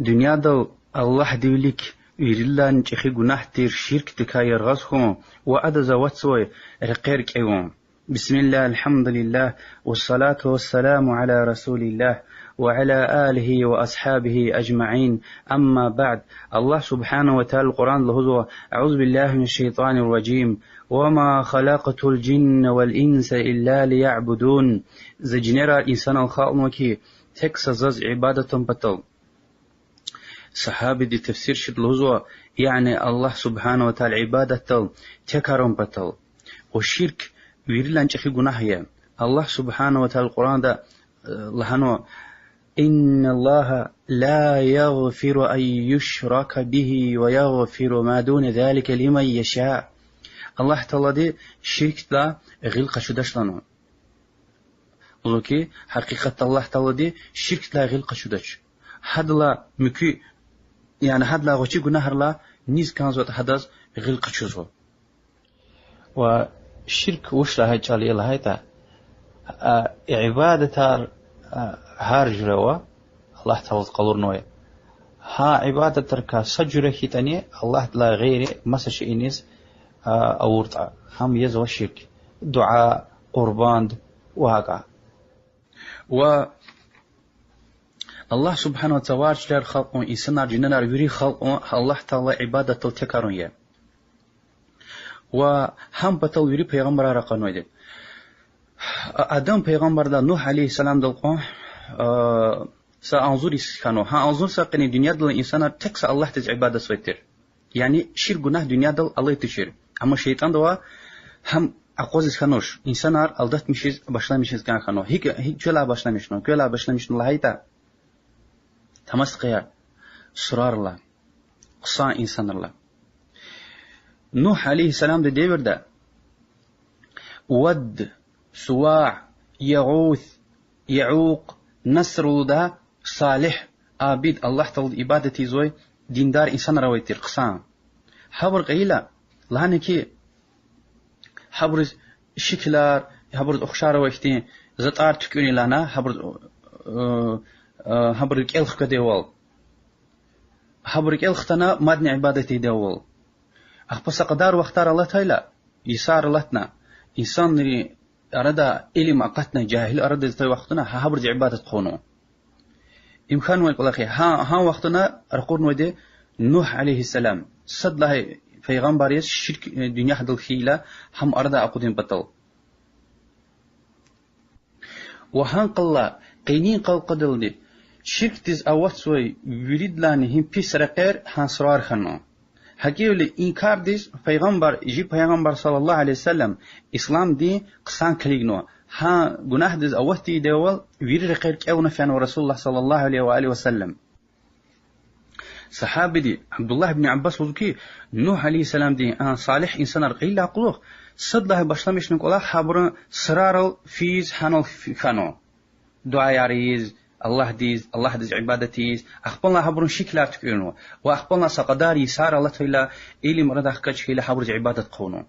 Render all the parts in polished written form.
dünyada Allah diyorlik İrillan çeşi günahtir şirk tıkayır gazhum ve adı zavatsoy reqerk evum. Bismillah, elhamdülillah, ve salatu ve selamu ala Resulillah ve ala alihi ve ashabihi ecma'in. Amma ba'd. Allah subhanahu ve ta'ala Kur'an lahuzwa. A'udhu billahi mineşşeytanirracim. Ve ma khalaqtul cinne vel insa illa liya'budun. Zajnera insan al-khalqu ki tek sazaz ibadetum batal. صحابي دي تفسير شد لهزوة يعني الله سبحانه وتعالى عبادته تكرم بطل والشرك ويرلان شخي قناهية الله سبحانه وتعالى القرآن ده لهنو إن الله لا يغفر أن يشرك به ويغفر ما دون ذلك لمن يشاء الله تعالى دي شرك لا غلق شدش لنو ولكن حقيقة الله تعالى دي شرك لا غلق شدش هذا لا مكي يعني هذا لا غشي جناهر لا نيز كان زود حدث غير قشوزه والشرك وش له هاي الله هاي تا عبادة هارج روا الله تعالى قلور نوية ها عبادة ترك سجرة هتانية الله لا غيره مسش إنيس أورطع هم يزوى الشرك دعاء قربان وهكذا الله سبحانه وتعالى شلر خلق إنسان جننا يري خلق الله تعالى عبادة تكرنية وهم بتو يري پیغمبر رقنوي دي آدم پیغمبر دا نوح عليه السلام دلقون سأنظر إسكانو ها أنظر ساقني دنيا دل إنسان تكس الله تج عبادة سويتر يعني شير جناه دنيا دل الله تشير أما شيطان دوا هم أقوز إسكانوش إنسان ألدت مشيز باشلا مشيز كان خانو هيك جلا باشلا مشنو كلا باشلا مشنو الله هيتا تمسقيا سرار الله قصا إنسان الله نوح عليه السلام ده ديور ده ود سواع يغوث يعوق نصر ده صالح عابد الله تعالى عبادتي زوي ديندار إنسان رويتر قصان حبر قيلة لانكي حبر شكلار حبر أخشار وقتين زتار تكوني لنا حبرك الخ كديوال حبرك الختنا مادن عبادتي ديوال أخبص قدار واختار الله تعالى يسار لتنا إنسان أراد إلي ما قتنا جاهل أراد زي وقتنا حبرج عبادة قونو إمكان ويقول أخي ها وقتنا رقون ودي نوح عليه السلام صد له في غنبار يس شرك دنيا حد الخيلة هم أراد أقودين بطل وهان قلا قينين قل قدل دي شرك تز أوت سوي يريد لانهم بيس رقير هنسرار خنو هكيو لي إنكار ديس پیغمبر جي پیغمبر صلى الله عليه وسلم إسلام دي قصان كليغنو ها گناه دز أوت دي دول يريد رقير كأو نفعن ورسول الله صلى الله عليه وآله وسلم صحابي دي عبد الله بن عباس وذكي نوح عليه السلام دي صالح إنسان رقيل لعقلوه صد الله باشلامش نقوله حبرن سرارل فيز حانل خانو دعاء ياريز الله ديز عبادتيز أخبرنا حبرن شكلات تكونوا وأخبرنا سقدار يسار الله تعالى إلي مرد أخكش إلى حبرج عبادة قونو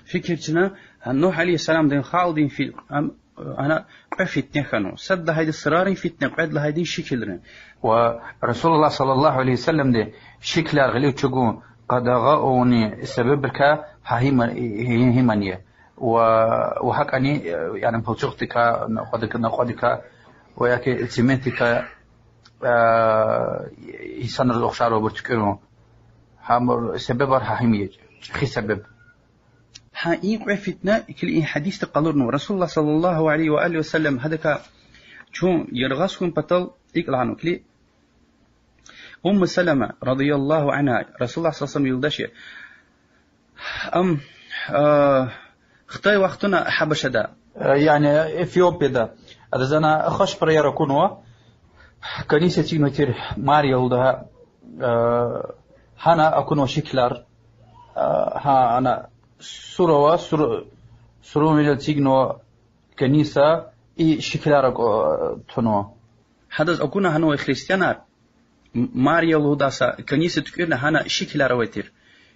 فكرتنا نوح عليه السلام دين خالدين في أنا فتنة خانو سد هيدا السرارين فتنة قعد لهيدين شكلرن ورسول الله صلى الله عليه وسلم دي شكل غليو تشجون قد غاوني سببك هيمانية وهك أني يعني بلشوختك نقدك وياك سمنتك يسان الأخشار وبرتكنو هم سبب هيمية خي سبب حقيقة فتنة كل حديث تقلرنا رسول الله صلى الله عليه وآله وسلم هذاك شون يرغسكم بطل يقل عنه كلي أم سلمة رضي الله عنها رسول الله صلى الله عليه وسلم يلدشي اختي وقتنا حبشة دا يعني إثيوبيا دا هذا زنا خش بريرة كونوا كنيسة تينوتير ماريال ده هنا أكونوا شكلار ها أنا سروا من التيجنو كنيسة شكلار تنو هذا أكون هنو خريستيانار ماريال ده كنيسة تكون هنا شكلار وتير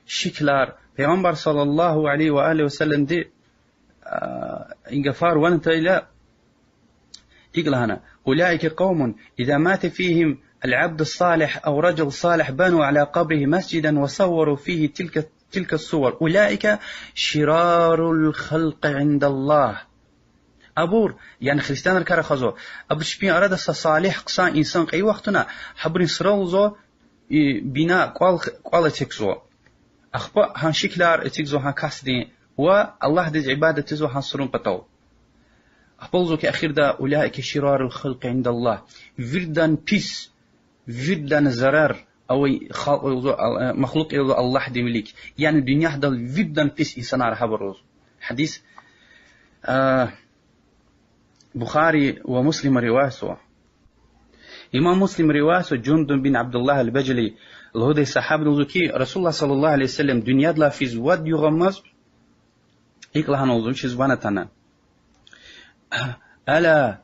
شكلار پیغمبر صلى الله عليه وآله وسلم دي إنغفار وانت إلى يقول هنا أولئك قوم إذا مات فيهم العبد الصالح أو رجل صالح بنوا على قبره مسجدا وصوروا فيه تلك الصور أولئك شرار الخلق عند الله. أبور يعني خريستان الكار خزو أبش بين أراد صالح قصان إنسان أي وقتنا حبرين سرالزو بناء قوال تكزو أخبا هان شكلار تكزو هان كاسدين والله دز عبادة تزو هان سرون بطو أخبالزو كأخير دا أولئك شرار الخلق عند الله فردان بيس فردان زرار أو مخلوق الله دي مليك يعني الدنيا هدل فردان بيس إنسان عرها بروز حديث بخاري ومسلم روايته إمام مسلم روايته جند بن عبد الله البجلي الهدى صحابي الوزكي رسول الله صلى الله عليه وسلم دنيا لا في زواد يغمز إقلها نوزن شزوانتنا ألا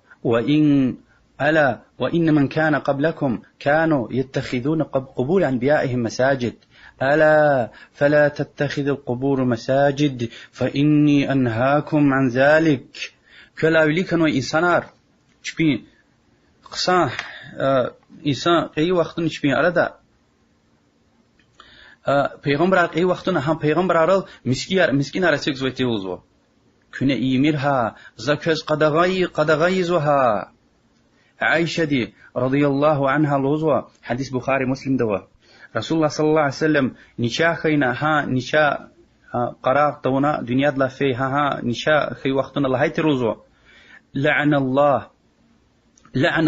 وإن من كان قبلكم كانوا يتخذون قبور أنبيائهم مساجد ألا فلا تتخذ القبور مساجد فإني أنهاكم عن ذلك كلا وليكن إنسانار شبين قصان إنسان أي وقت شبين أردا پیغمبر أي وقتنا هم پیغمبر أرل مسكين أرسيك زويتي وزو كنا إيميرها زكز قدغيزها عائشة دي رضي الله عنها الوزوة حديث بخاري مسلم دوا رسول الله صلى الله عليه وسلم نشا خينا ها نشا قرار تونا دنيا لا في ها نشا خي وقتنا الله هاي تروزو لعن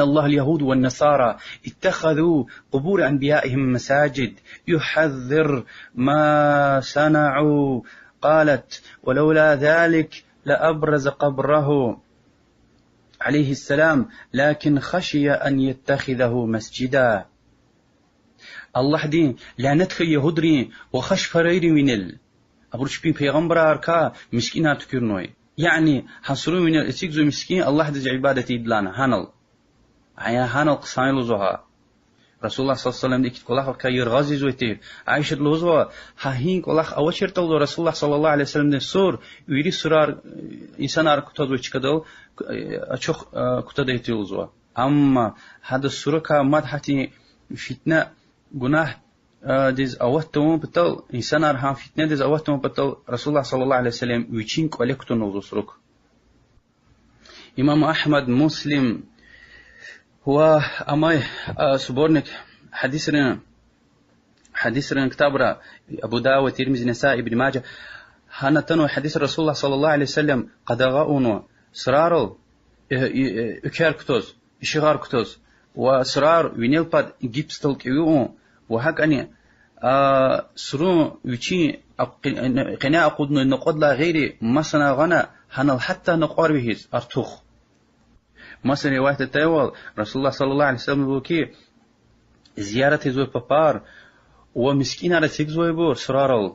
الله اليهود والنصارى اتخذوا قبور أنبيائهم مساجد يحذر ما صنعوا قالت ولولا ذلك لأبرز قبره عليه السلام لكن خشي أن يتخذه مسجدا. الله دين لا ندخل يهودرين وخش فريري من أبرش بين پیغمبر أركا مسكينات كرنوي يعني حصروا من الاتيكزو مسكين الله دز عبادتي إدلانا هانل قصاني لزوها رسول الله صلى الله عليه وسلم ديكت كلاخ كير غازي زويتير عائشة لزوها هاهين كلاخ أوشر تلو رسول الله صلى الله عليه وسلم دي سور ويري سرار إنسان أرك تدوي چكدل أشوخ كتديتي لزوها أما هذا السورة مدحتي فتنة جناح ديز أوتهم بتل إنسان أرهم فتنة ديز أوتهم بتل رسول الله صلى الله عليه وسلم ويشينك ولكتو نوزو سرك إمام أحمد مسلم هو أماي سبورنك حديثنا كتابرا أبو داود ترمذي نسائي ابن ماجه هنا تنو حديث رسول الله صلى الله عليه وسلم قد غاونو سرارو إكاركتوز إشغاركتوز وسرار وينيلباد جيبستلك يوم وهك أني سرون ويشي قناع قدنا نقود لا غيري مثلا غنا هنال حتى نقاربهز أرتوخ مثلا رواية التاول رسول الله صلى الله عليه وسلم يقول زيارة زوي بابار ومسكين على زوي بور سرارل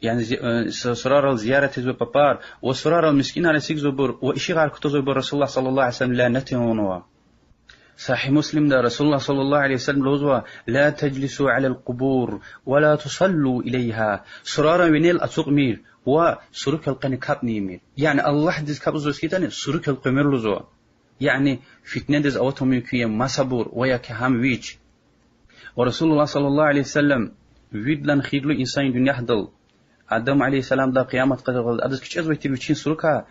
يعني سرارل زيارة زوي بابار وسرارل مسكين على زوي بور وإشي غير كتوزوي بور رسول الله صلى الله عليه وسلم لا نتهونوا صحيح مسلم ده رسول الله صلى الله عليه وسلم لوزوا لا تجلسوا على القبور ولا تصلوا إليها سرارا وينيل أتوق مير وسرك القنكاب نيمير يعني الله ديز كابزو سكيتاني سرك القمير لوزوا يعني فتنة ديز أوتهم يكوية ما صبور ويا كهام ويج ورسول الله صلى الله عليه وسلم ويدلن خيرلو إنسان دنيا حدل آدم عليه السلام ده قيامة قدر أدس كش أزوي تبيشين سركها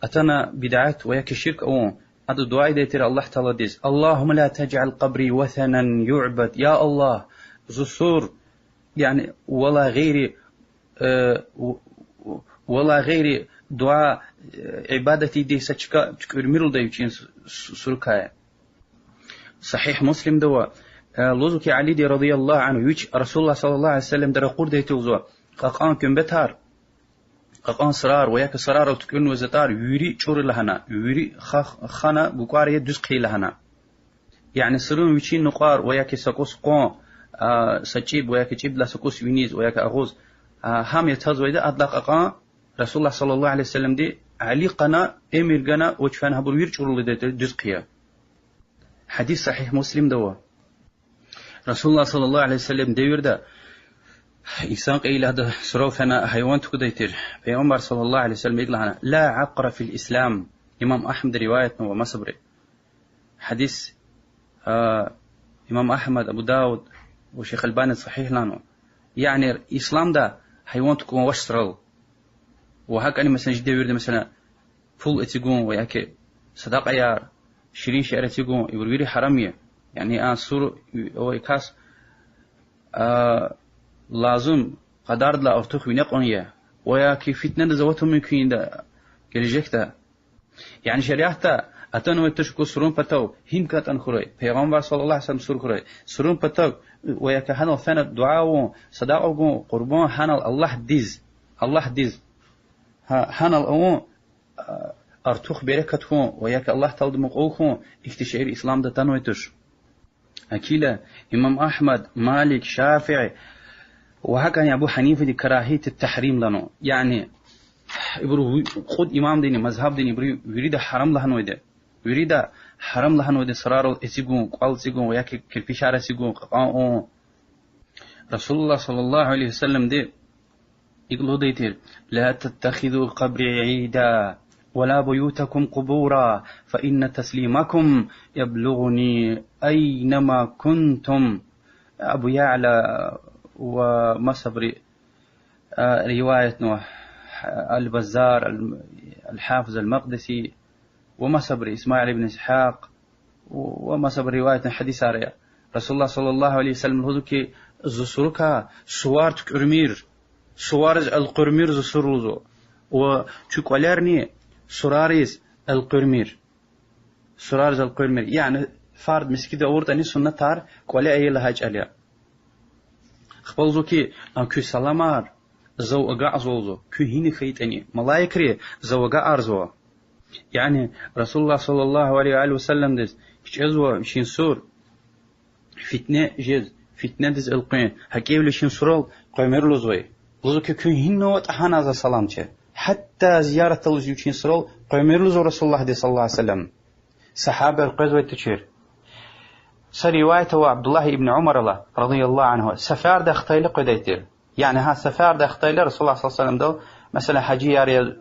أتنا بدعات ويا كشرك أو هذا الدعاء يدير الله تعالى ديز اللهم لا تجعل قبري وثنا يعبد يا الله زسور يعني ولا غير دعاء عبادتي دي سچكا تكرميرل ده يچين سركايا صحيح مسلم دوا لوزك علي دي رضي الله عنه يج رسول الله صلى الله عليه وسلم در قور ده توزوا قاقان كم بتار قاقان سرار وياك سرار وتكون وزتار يوري چور لهنا يوري خنا بوقاريه دز قي لهنا يعني سرون ويچين نقار وياك سقوس قون سچيب وياك چيب لا سقوس وينيز وياك اغوز هم يتهز ويدا اطلق قاقان رسول الله صلى الله عليه وسلم دي علي قنا امير غنا وچفان هبر وير چور لده دز قيا حديث صحيح مسلم دوا رسول الله صلى الله عليه وسلم ديور ده إنسان قيل هذا سروفنا حيوان تكديتر پیغمبر صلى الله عليه وسلم يقول لا عقر في الإسلام إمام أحمد رواية ومصبري حديث إمام أحمد أبو داود وشيخ الباني صحيح لانو يعني إسلام ده حيوان تكون وشترل وهك أنا مثلا جدي ورد مثلا فول اتيقون وياك صداقة يار شيرين شعر اتيقون يوريري حرامية يعني سور ويكاس لازم قدار لا أرتخ بنقونية وياك فتنة زوتهم من كين ده كريجكتا يعني شريعته أتنو يتشكو سرون بتاو هم كات أنخري پیغمبر صلى الله عليه وسلم سر خري سرون بتاو وياك هنال فن دعاء صداقة قربان هنال الله ديز هنال أو أرتخ بركتهم وياك الله تلد مقوخهم اكتشير الإسلام ده تنو يتش أكيلا إمام أحمد مالك شافعي وهكذا أبو حنيفة دي كراهية التحريم لنا يعني يبرو خود إمام ديني مذهب ديني يريد حرام لهن ويده يريد حرام لهن ويده سرار إسيقون قال سيقون وياك كالفشارة سيقون رسول الله صلى الله عليه وسلم دي يقولوا ديتير لا تتخذوا قبري عيدا ولا بيوتكم قبورا فإن تسليمكم يبلغني أينما كنتم أبو يعلى ومصبري رواية نوح البزار الحافظ المقدسي ومصبري إسماعيل بن إسحاق ومصبر رواية حديث عريا رسول الله صلى الله عليه وسلم هذوك زسركا سوارت كرمير سوارز القرمير زسروزو وتشكولرني سراريز القرمير سرارز القرمير يعني فرد مسكيد أورد أني سنة تار كوالي أي لهاج عليا خبالزو كي أنكو سلامار زو أقع زوزو كو هيني خيطاني ملايكري زو أقع أرزو يعني رسول الله صلى الله عليه وآله وسلم ديز كيش أزوا مشين سور فتنة جيز فتنة ديز القين هكيب لشين سورال قيمير لزوي لزو كو هينو وطحانا زا سلامتي حتى زيارة الوزيوشين سورال قيمير لزو رسول الله دي صلى الله عليه وسلم صحابة القيزوة تشير سروايته عبد الله ابن عمر الله رضي الله عنه سفار ده اختيل قديتير يعني ها سفار ده اختيل رسول الله صلى الله عليه وسلم دو مثلا حجي ياري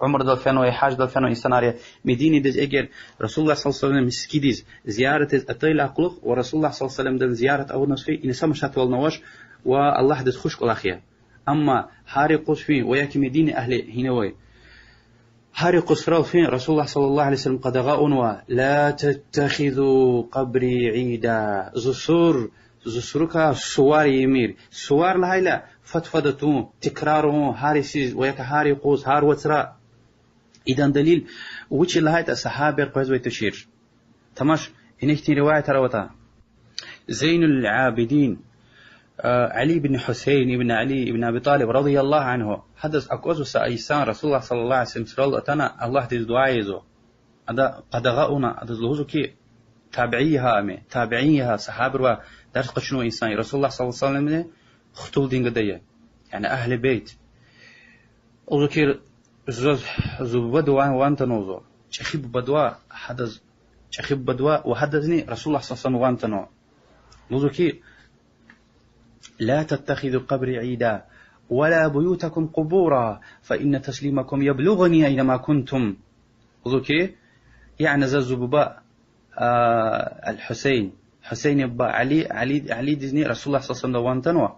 عمر دل فانو حاج دل فانو إنساناريا مدينة دز اجر رسول الله صلى الله عليه وسلم مسكيديز زيارة اتيل اقلق ورسول الله صلى الله عليه وسلم دل زيارة او نصفي إن سمشات والنواش والله دز خشق الاخيا اما هاري قصفين وياك مدينة اهل هنوي هاري قصرال فين رسول الله صلى الله عليه وسلم قد غاؤنوا لا تتخذوا قبري عيدا زسرك سوار يمير سوار لهايلا فتفدتو تكرارهم هاري سيز وياك هاري قوس هار وترا إذا دليل وش لهايت الصحابة قوزوي تشير تماش إنك رواية تروتا زين العابدين علي بن حسين بن علي بن أبي طالب رضي الله عنه حدث أكوزو سأيسان رسول الله صلى الله عليه وسلم سرال أتنا الله تدعايزو هذا قد غاؤنا هذا زلوزو كي تابعيها صحابة ودرس قشنو إنسان رسول الله صلى الله عليه وسلم خطول دين قدية يعني أهل بيت وذكر زو بدوا وانت نوزو شخيب بدوا حدث شخيب بدوا وحدثني رسول الله صلى الله عليه وسلم وانت نو وذكر لا تتخذوا قبري عيدا ولا بيوتكم قبورا فإن تسليمكم يبلغني أينما كنتم وذكر يعني زبباء الحسين حسين يبا علي ديزني رسول الله صلى الله عليه وسلم وانت نو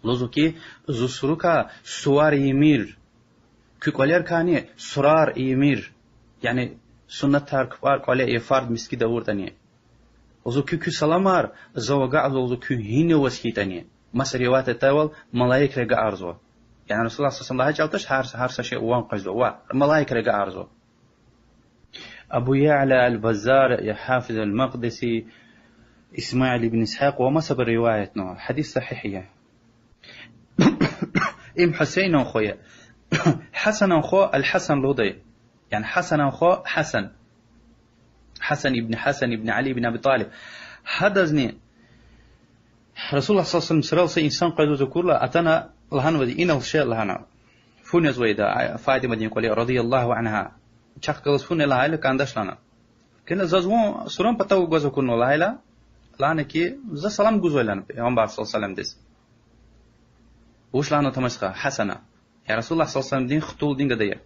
لوزوكي زسركا سوار يمير كوكولير كاني سرار يمير يعني سنة تاركبار قولي فرد مسكي دورتاني لوزوكي كو سلامار زوغا لوزوكي هينو وسكيتاني مسريوات التاول ملايك رجع أرزو يعني رسول الله صلى الله عليه وسلم هارس شيء وان قصدو ملايك رجع أرزو أبو يعلى البزار يا حافظ المقدسي إسماعيل بن إسحاق ومسب الرواية نوع حديث صحيحية إم حسين أخويا حسن أخو الحسن لوضي يعني حسن أخو حسن ابن علي بن أبي طالب حدثني رسول الله صلى الله عليه وسلم سرال سي إنسان قيدو ذكور له أتنا لهن ودي إنه الشيء لهنا فون يزويدا فاطمة دين قولي رضي الله عنها شخص قلص فون لهايلا كاندش لنا كنا زازوان سرون بتاو جوزو كنو لهايلا لهنا كي زا سلام جوزو لنا پیغمبر صلى الله عليه وسلم دس وش لهنا تمسخة حسنة يا رسول الله صلى الله عليه وسلم دين خطول دين قدية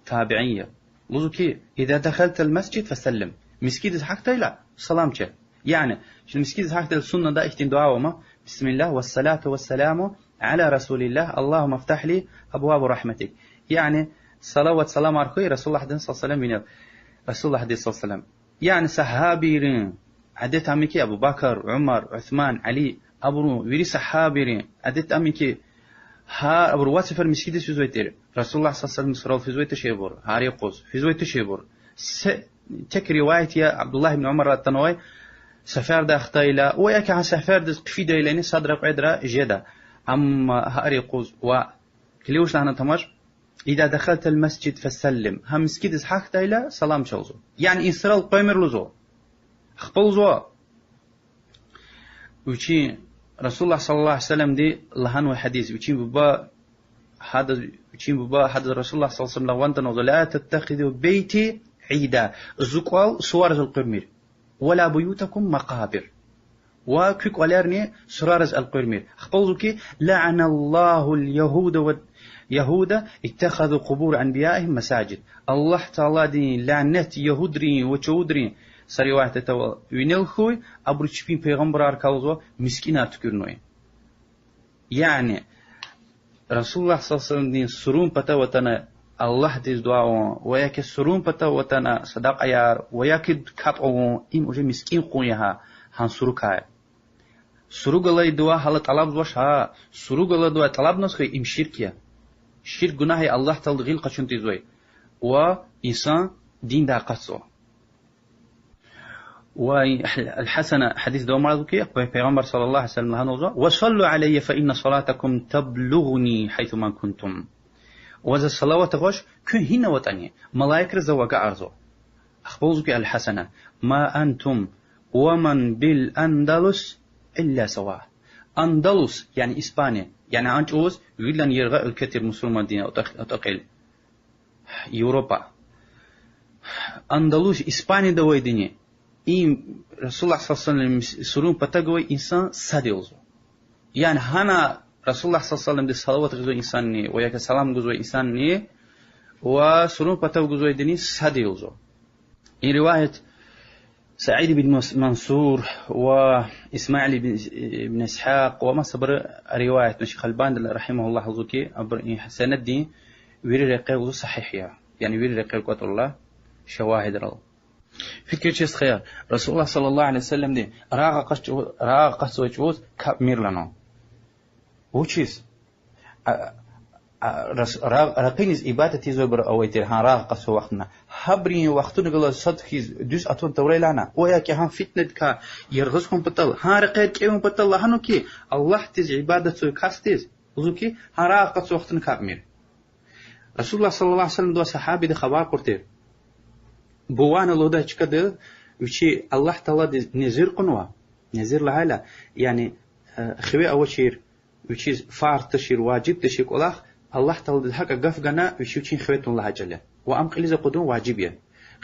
تابعية لذو كي إذا دخلت المسجد فسلم مسكيد حق تيلا سلام كي يعني شو المسكين هكذا السنة دا اختين دعاء وما بسم الله والصلاة والسلام على رسول الله اللهم افتح لي أبواب رحمتك. يعني صلاة سلام على رسول الله صلى الله عليه وسلم رسول الله صلى الله عليه وسلم. يعني صحابيرين عدت أميكي أبو بكر عمر عثمان علي أبو ويري صحابيرين عدت أميكي ها أبو واسفر مسجد في زويتر رسول الله صلى الله عليه وسلم صار في زويت شيبور هاري قوس في زويت شيبور تك رواية يا عبد الله بن عمر التنوي سفر ده اختيلا وياك عن سفر ده في ديلاني صدر قدرة جدا أما هاري قوس وكليوش لهنا تمر إذا دخلت المسجد فسلم هم مسجد إسحاق تايلا سلام شوزو يعني إسرائيل قيمر لزو خبل زو وشي رسول الله صلى الله عليه وسلم دي لهانو حديث وشي بابا هذا رسول الله صلى الله عليه وسلم لوانتنا لا تتخذوا بيتي عيدا زقوال صور القرمير ولا بيوتكم مقابر وكيك ولارني سرارز القرمير خبلزوكي لعن الله اليهود يهودا اتخذوا قبور أنبيائهم مساجد الله تعالى دي لعنت يهودرين وچودرين سري واحد تو وينلخوي أبرشبين پیغمبر أركالزوا مسكينات كرنوي. يعني رسول الله صلى الله عليه وسلم دين سرون پتا وطنا الله ديز دعاوان وياك سرون پتا وطنا صدق ايار وياك كابعوان إم اوجه مسكين قويها هان سروك هاي سروق الله دعا حالا طلب زوش ها سروق الله دعا طلب نسخي إم شركيا شرك گناهي الله تعالى غيل قشن تيزوي وإنسان دين دا قصو والحسنة حديث دوام مرضوكي پیغمبر صلى الله عليه وسلم هنوزا وصلوا علي فإن صلاتكم تبلغني حيث ما كنتم وذا الصلاة غش كن هنا وطني ملايك رزوغا أرزو أخبوزوكي الحسنة ما أنتم ومن بالأندلس إلا سواء أندلس يعني إسبانيا يعني أنجوز يقولن يرغى الكثير مسلمان دين أتقل يوروبا أندلس إسبانيا دوي ديني إن رسول الله صلى الله عليه وسلم سرون بتجوي إنسان ساديوزو يعني هنا رسول الله صلى الله عليه وسلم دي صلوات غزوي إنسان ني وياك سلام غزوي إنسان ني وسرون بتجوي غزوي ديني ساديوزو. إن رواية سعيد بن منصور وإسماعيل بن إسحاق وما صبر رواية مشيخ البان رحمه الله حزوكي أبر سند دي ويري رقيق صحيحية يعني ويري رقيق قوة الله شواهد الله فكرة شيء خير رسول الله صلى الله عليه وسلم دي راغ قصو يجوز كاب مير لنا وشيز رقينيز إبادة زبر أو يتر هان راغ قصو وقتنا حبرين وقتنا قال صدقيز دوس أتون توري لنا وياك هان فتنة كا يرغزكم بطل هان رقير كيهم بطل هانو كي الله تيز عبادة سوي كاستيز وزوكي هان راغ قصو وقتنا كاب مير رسول الله صلى الله عليه وسلم دو صحابي دي خبار قرتير بوانا لودا چكده وشي الله تعالى نزير قنوة نزير لهالا يعني خوي أول شير وشي فار تشير واجب تشير الله تعالى الحق قف قنا وشي وشي خويتون الله جل وأم قليزة قدون واجبية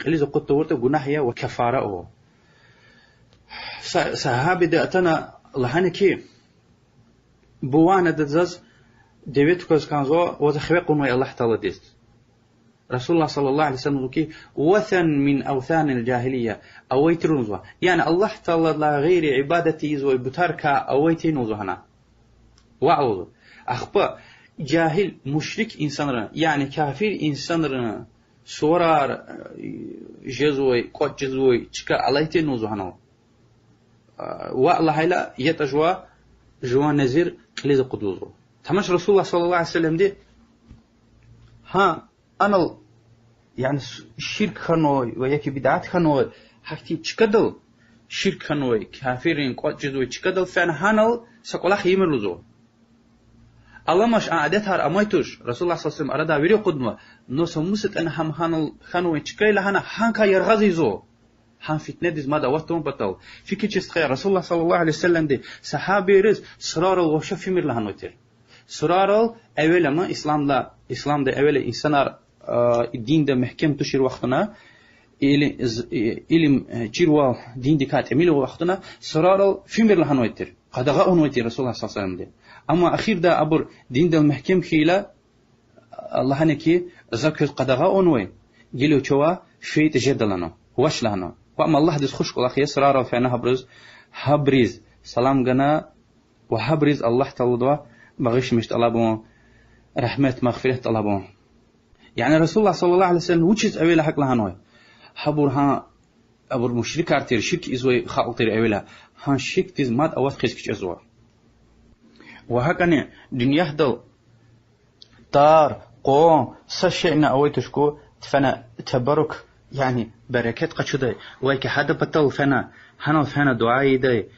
قليزة قد تورت قناهية وكفارة صحابي دأتنا لهاني كي بوانا دزاز ديويت كوز كانزو وزخوي قنوة الله تعالى ديست رسول الله صلى الله عليه وسلم كي وثن من أوثان الجاهلية أويتر نزوه يعني الله تعالى لا غير عبادتي زوي بتركا أويتي نزوهنا وعوض أخبا جاهل مشرك إنسان يعني كافر إنسان سورار جزوي قد جزوي تشكا عليتي نزوهنا والله لا يتجوا جوا نزير قليز قدوزو تمش رسول الله صلى الله عليه وسلم دي ها أنا يعني الشرك خنوي وياك بدعات خنوي حكتي تشكدل شرك خنوي كافرين قد جدوي تشكدل فأنا هنال سقولا خيمر لزو الله مش عادتها أمايتوش رسول الله صلى الله عليه وسلم أراد ويري قدمه نو سموست أنا هم هنال خنوي تشكيل هنا هنكا يرغزي زو هن فتنة ديز ماذا وقتهم بطل في كيتش خير رسول الله صلى الله عليه وسلم دي صحابي رز سرار الوشة في مر لهنوتر سرار أول ما إسلام ده أول إنسان الدين ده محكم تشير وقتنا إلى جيروا دين دكات عمله وقتنا سرار في مر لهنوتر قد غاون وتر رسول الله صلى الله عليه وسلم ده أما أخير ده أبر دين ده المحكم خيلا الله هنكي ذكر قد غاون وين جلو شوا في تجدلنا وش لهنا وأما الله ديس خش قل أخي يسرار فعنا هبرز سلام جنا وهبرز الله تلدوا بغيش مش طلبون رحمة مغفرة طلبون يعني رسول الله صلى الله عليه وسلم وجهت أويلا حق لها نوي حبورها أبور مشرك أرتير شرك إزوي خاطر أويلا هان شرك تيز ماد أوث خيسك أزوا وهكذا دنيا دل دار قوم سشينا أوي تشكو تفنا تبرك يعني بركات قشدي ويك حدا بطل فنا هنا فنا دعاء داي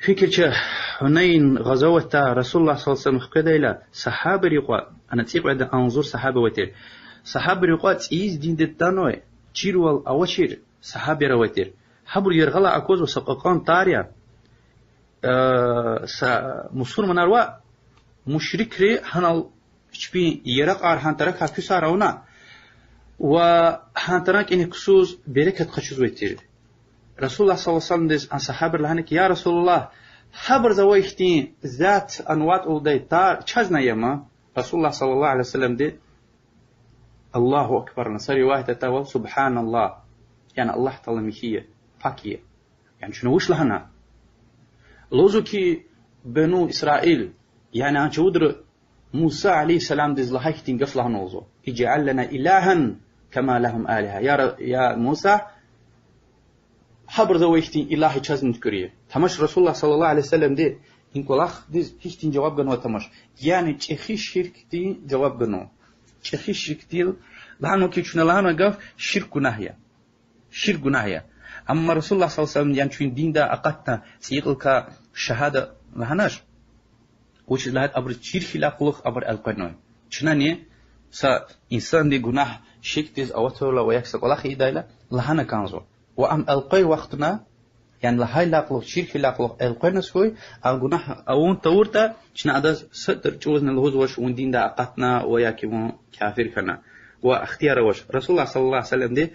فكرة حنين غزوة رسول الله صلى الله عليه وسلم كده إلى صحابة رقوا أنا تيجي بعد أنظر صحابة وتر صحابة رقوا تيز دين دتانوي تشيروا أو تشير صحابة روتر حبر يرغلا أكوز وسقاقان تاريا مسور من أروا مشرك ري هنال شبين يرق أرهان ترك كسارونا وهان ترك إن كسوز بركة خشوز وتر رسول الله صلى الله عليه وسلم دز عن صحابة لهنك يا رسول الله حبر زويختين ذات أنوات أولدي تار تشازنا يما رسول الله صلى الله عليه وسلم دي الله أكبر نصري واحد تاول سبحان الله يعني الله تعالى مكية فاكية يعني شنو وش لهنا لوزوكي بنو إسرائيل يعني عن شودر موسى عليه السلام دز لهايختين قفلها نوزو اجعل لنا إلها كما لهم آلهة يا موسى حبر زويختين إلهي تشازن تكريه تمش رسول الله صلى الله عليه وسلم دي إنكو لاخ ديز هيختين جواب جنو تمش يعني تشخي شرك دي جواب جنو تشخي شرك دي لانو كي شنو لانو قف شرك نهيا أما رسول الله صلى الله عليه وسلم يعني شو دين دا أقتنا سيقلك شهادة لهناش وش لهاد أبر شرك لا قلق أبر القنون شنانية سا إنسان دي جناح شرك ديز أوتولا ويكسك ولا خي دايلا لهنا كانزو وأم ألقي وقتنا يعني لهاي لاقلق شرك لاقلق ألقي نسوي الجناح أون تورتا شنا أدز ستر جوزنا الهوز وش وندين دا أقتنا وياكيمون كافر كنا واختيار وش رسول الله صلى الله عليه وسلم دي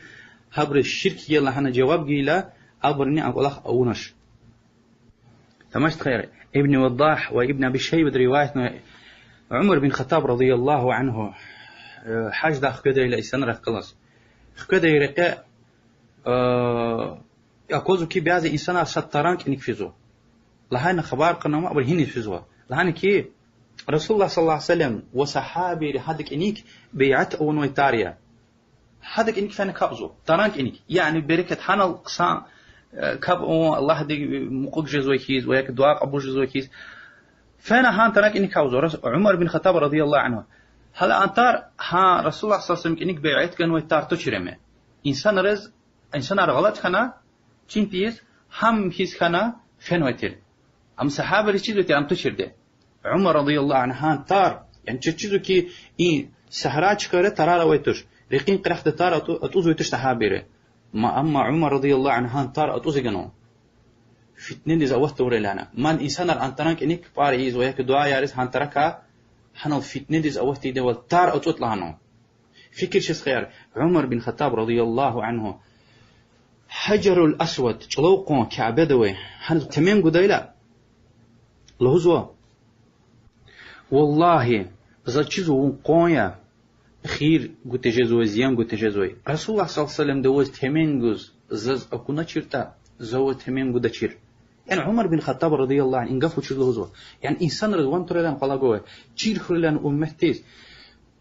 هبر الشرك يلا هنا جواب جيلا أبرني أقول أونش تمشت خير ابن وضاح وابن أبي شيبة رواية عمر بن الخطاب رضي الله عنه حاج داخل كده إلى إسناد رخلاص كده يرقى أقوله كي بعض إنسان شطرانك إنك فيزو لهنا خبر قناة أبر هني فيزو لهنا كي رسول الله صلى الله عليه وسلم وصحابي لهذاك إنك بيعت أو نويتاريا هذاك إنك فين كابزو ترانك إنك يعني بركة حنا القصان كاب الله دي مقوق جزوي كيز وياك دعاء أبو جزوي كيز فأنا هان ترانك إنك كابزو عمر بن الخطاب رضي الله عنه هلا أنتار ها رسول الله صلى الله عليه وسلم إنك بيعت كان ويتار تشرمه إنسان غلط خنا چین پیس هم هیچ خنا فنوتر ام صحابه رشید وتی ام تشرده عمر رضی الله عنه تار يعني چیزو که این سهرا چکاره ترا ویتش رقین قرخت تار اتوز ویتش صحابه ما اما عمر رضی الله عنه تار اتوز گنو فتنه دي زوت ورلانا من انسان الانترانك انك باريز وياك دعاء يارس هان تركا حنو فتنه دي زوت دي والتار اتوت لهانو فكر شيء خير عمر بن الخطاب رضي الله عنه حجر الأسود چلوقون كعبه دوي هن تمام قدايلا لهزوا والله إذا چیزو قويا خير قلت جزوي زيان قلت جزوي رسول الله صلى الله عليه وسلم دوز تمام قز زز أكونا چرتا زو تمام قدا چير يعني عمر بن الخطاب رضي الله عنه انقفوا چيز لهزوا يعني إنسان رضوان تريدان قلاقوه چير خلان أمتيز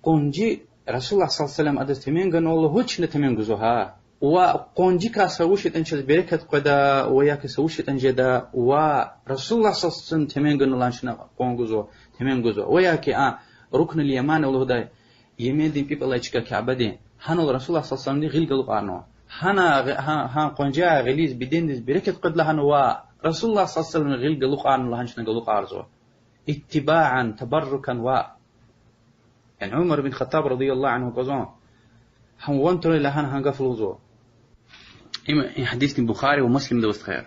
قنجي رسول الله صلى الله عليه وسلم أدز تمام قن والله هوچ نتمام قزوها وقنجي كاسوشت أنشد بركة قدا وياك سوشت أنجدا ورسول الله صلى الله عليه وسلم تمام قن الله شنا قنجزو تمام قزو وياك ركن اليمان والله ده يمين دين people like كعبدين هنا الرسول الله صلى الله عليه وسلم غير قلق عنه هنا قنجا غليز بدين دز بركة قد لهن ورسول الله صلى الله عليه وسلم غير قلق عنه الله شنا قلق عرضه اتباعا تبركا يعني عمر بن الخطاب رضي الله عنه قزون هم وانتر لهن هنقفلوا زو إما حديث البخاري ومسلم دوست خير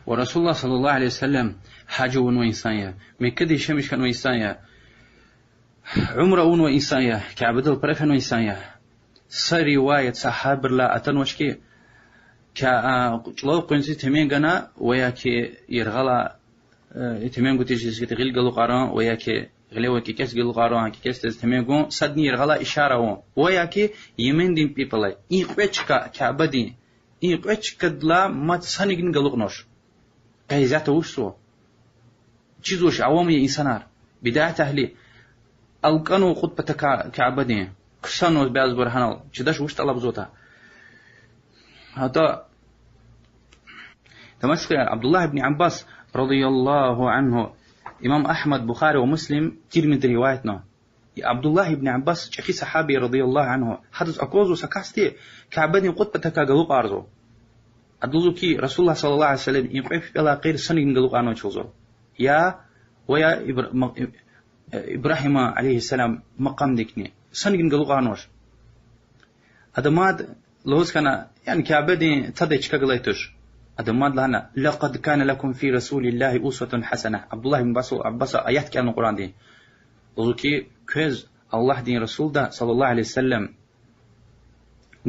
ورسول الله صلى الله عليه وسلم حاجة وإنسانية من كده شمش كان وإنسانية عمره وإنسانية كعبد البرف وإنسانية صار رواية صحابة لا أتنوشكي كلو قنزي تمين جنا وياك يرغلا تمين قلت جزء تغيل قلو قارن وياك غلوا كي كاس قلو قارن كي كاس تمين قون صدني يرغلا إشارة وياك يمين دين people إن قبتش كعبدين يقعدش كدلا ما تسانيجن قلقناش قيزاته وشو تشيزوش عوامي إنسانار بداية أهلي أو كانوا خطبة كعبدين كسانوس بياز برهانو تشداش وش طلب زوتا هذا تمسك عبد الله بن عباس رضي الله عنه إمام أحمد بخاري ومسلم كثير من روايتنا عبد الله بن عباس شيخ صحابي رضي الله عنه حدث أكوزو سكاستي كعبدين خطبة كقلوق أرزو أدلزو كي رسول الله صلى الله عليه وسلم يقف إلى غير سنة من قلوق أنو تشوزو يا ويا إبراهيم عليه السلام مقام ديكني سنة من قلوق أنوش هذا ماد لوز كان يعني كعبدين تدش كقليتش هذا ماد لهنا لقد كان لكم في رسول الله أسوة حسنة عبد الله بن عباس آيات كانوا القرآن دي لوزكي كوز الله دين رسول ده صلى الله عليه وسلم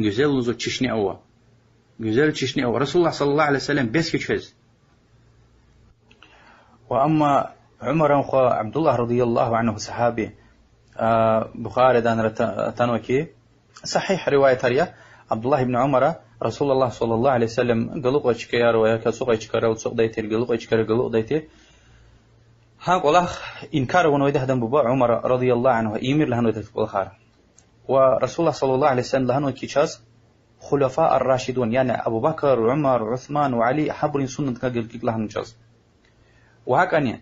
güzel لوزو تششني أوه güzel تششني أوه رسول الله صلى الله عليه وسلم بس كوز وأما عمر أخو عبد الله رضي الله عنه صحابي بخاري دان تنوكي صحيح رواية ريا عبد الله بن عمر رسول الله صلى الله عليه وسلم قلوق اشكيار ويا كسوق اشكار وسوق دايتير قلوق اشكار قلوق دايتير ها قلاه إنكار ونويده هدم بابا عمر رضي الله عنه إيمير لهنو يتفق الخار ورسول الله صلى الله عليه وسلم لهنو كيشاز خلفاء الراشدون يعني أبو بكر وعمر وعثمان وعلي حبرين سنة كقل لهنو جاز وهكذا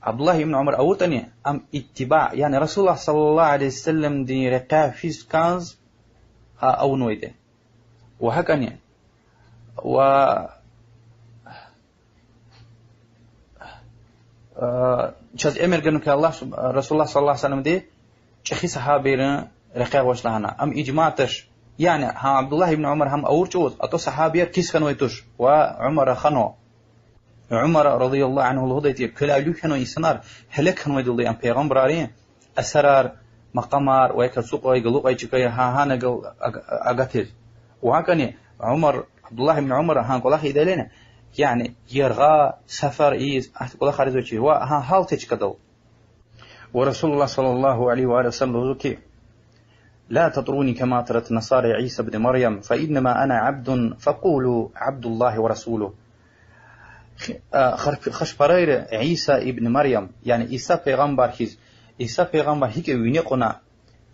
عبد الله بن عمر أوتني أم اتباع يعني رسول الله صلى الله عليه وسلم دي رقاه فيس كانز ها أو نويده وهكذا و شاز أمر قالوا كالله رسول الله صلى الله عليه وسلم دي شخي صحابيرنا رقاه وش لهنا أم إجماعتش يعني ها عبد الله بن عمر هم أورجوز أتو صحابير كيس كانوا يتوش وعمر خنو عمر رضي الله عنه الهدى كلا لو كانوا يسنار هلك كانوا يدلي أم پیغمبر عليه أسرار مقامار ويكسوق ويقلوق ويشكي ها نقل أقتل وهكذا عمر عبد الله بن عمر ها قلاه يدلنا يعني يرغى سفر إيز أقول خارج وجهه وها حال تشكدل ورسول الله صلى الله عليه وآله وسلم ذكي لا تطروني كما ترت نصارى عيسى بن مريم فإنما أنا عبد فقولوا عبد الله ورسوله خش برير عيسى ابن مريم يعني عيسى پیغمبر هيز عيسى پیغمبر هيك وينقنا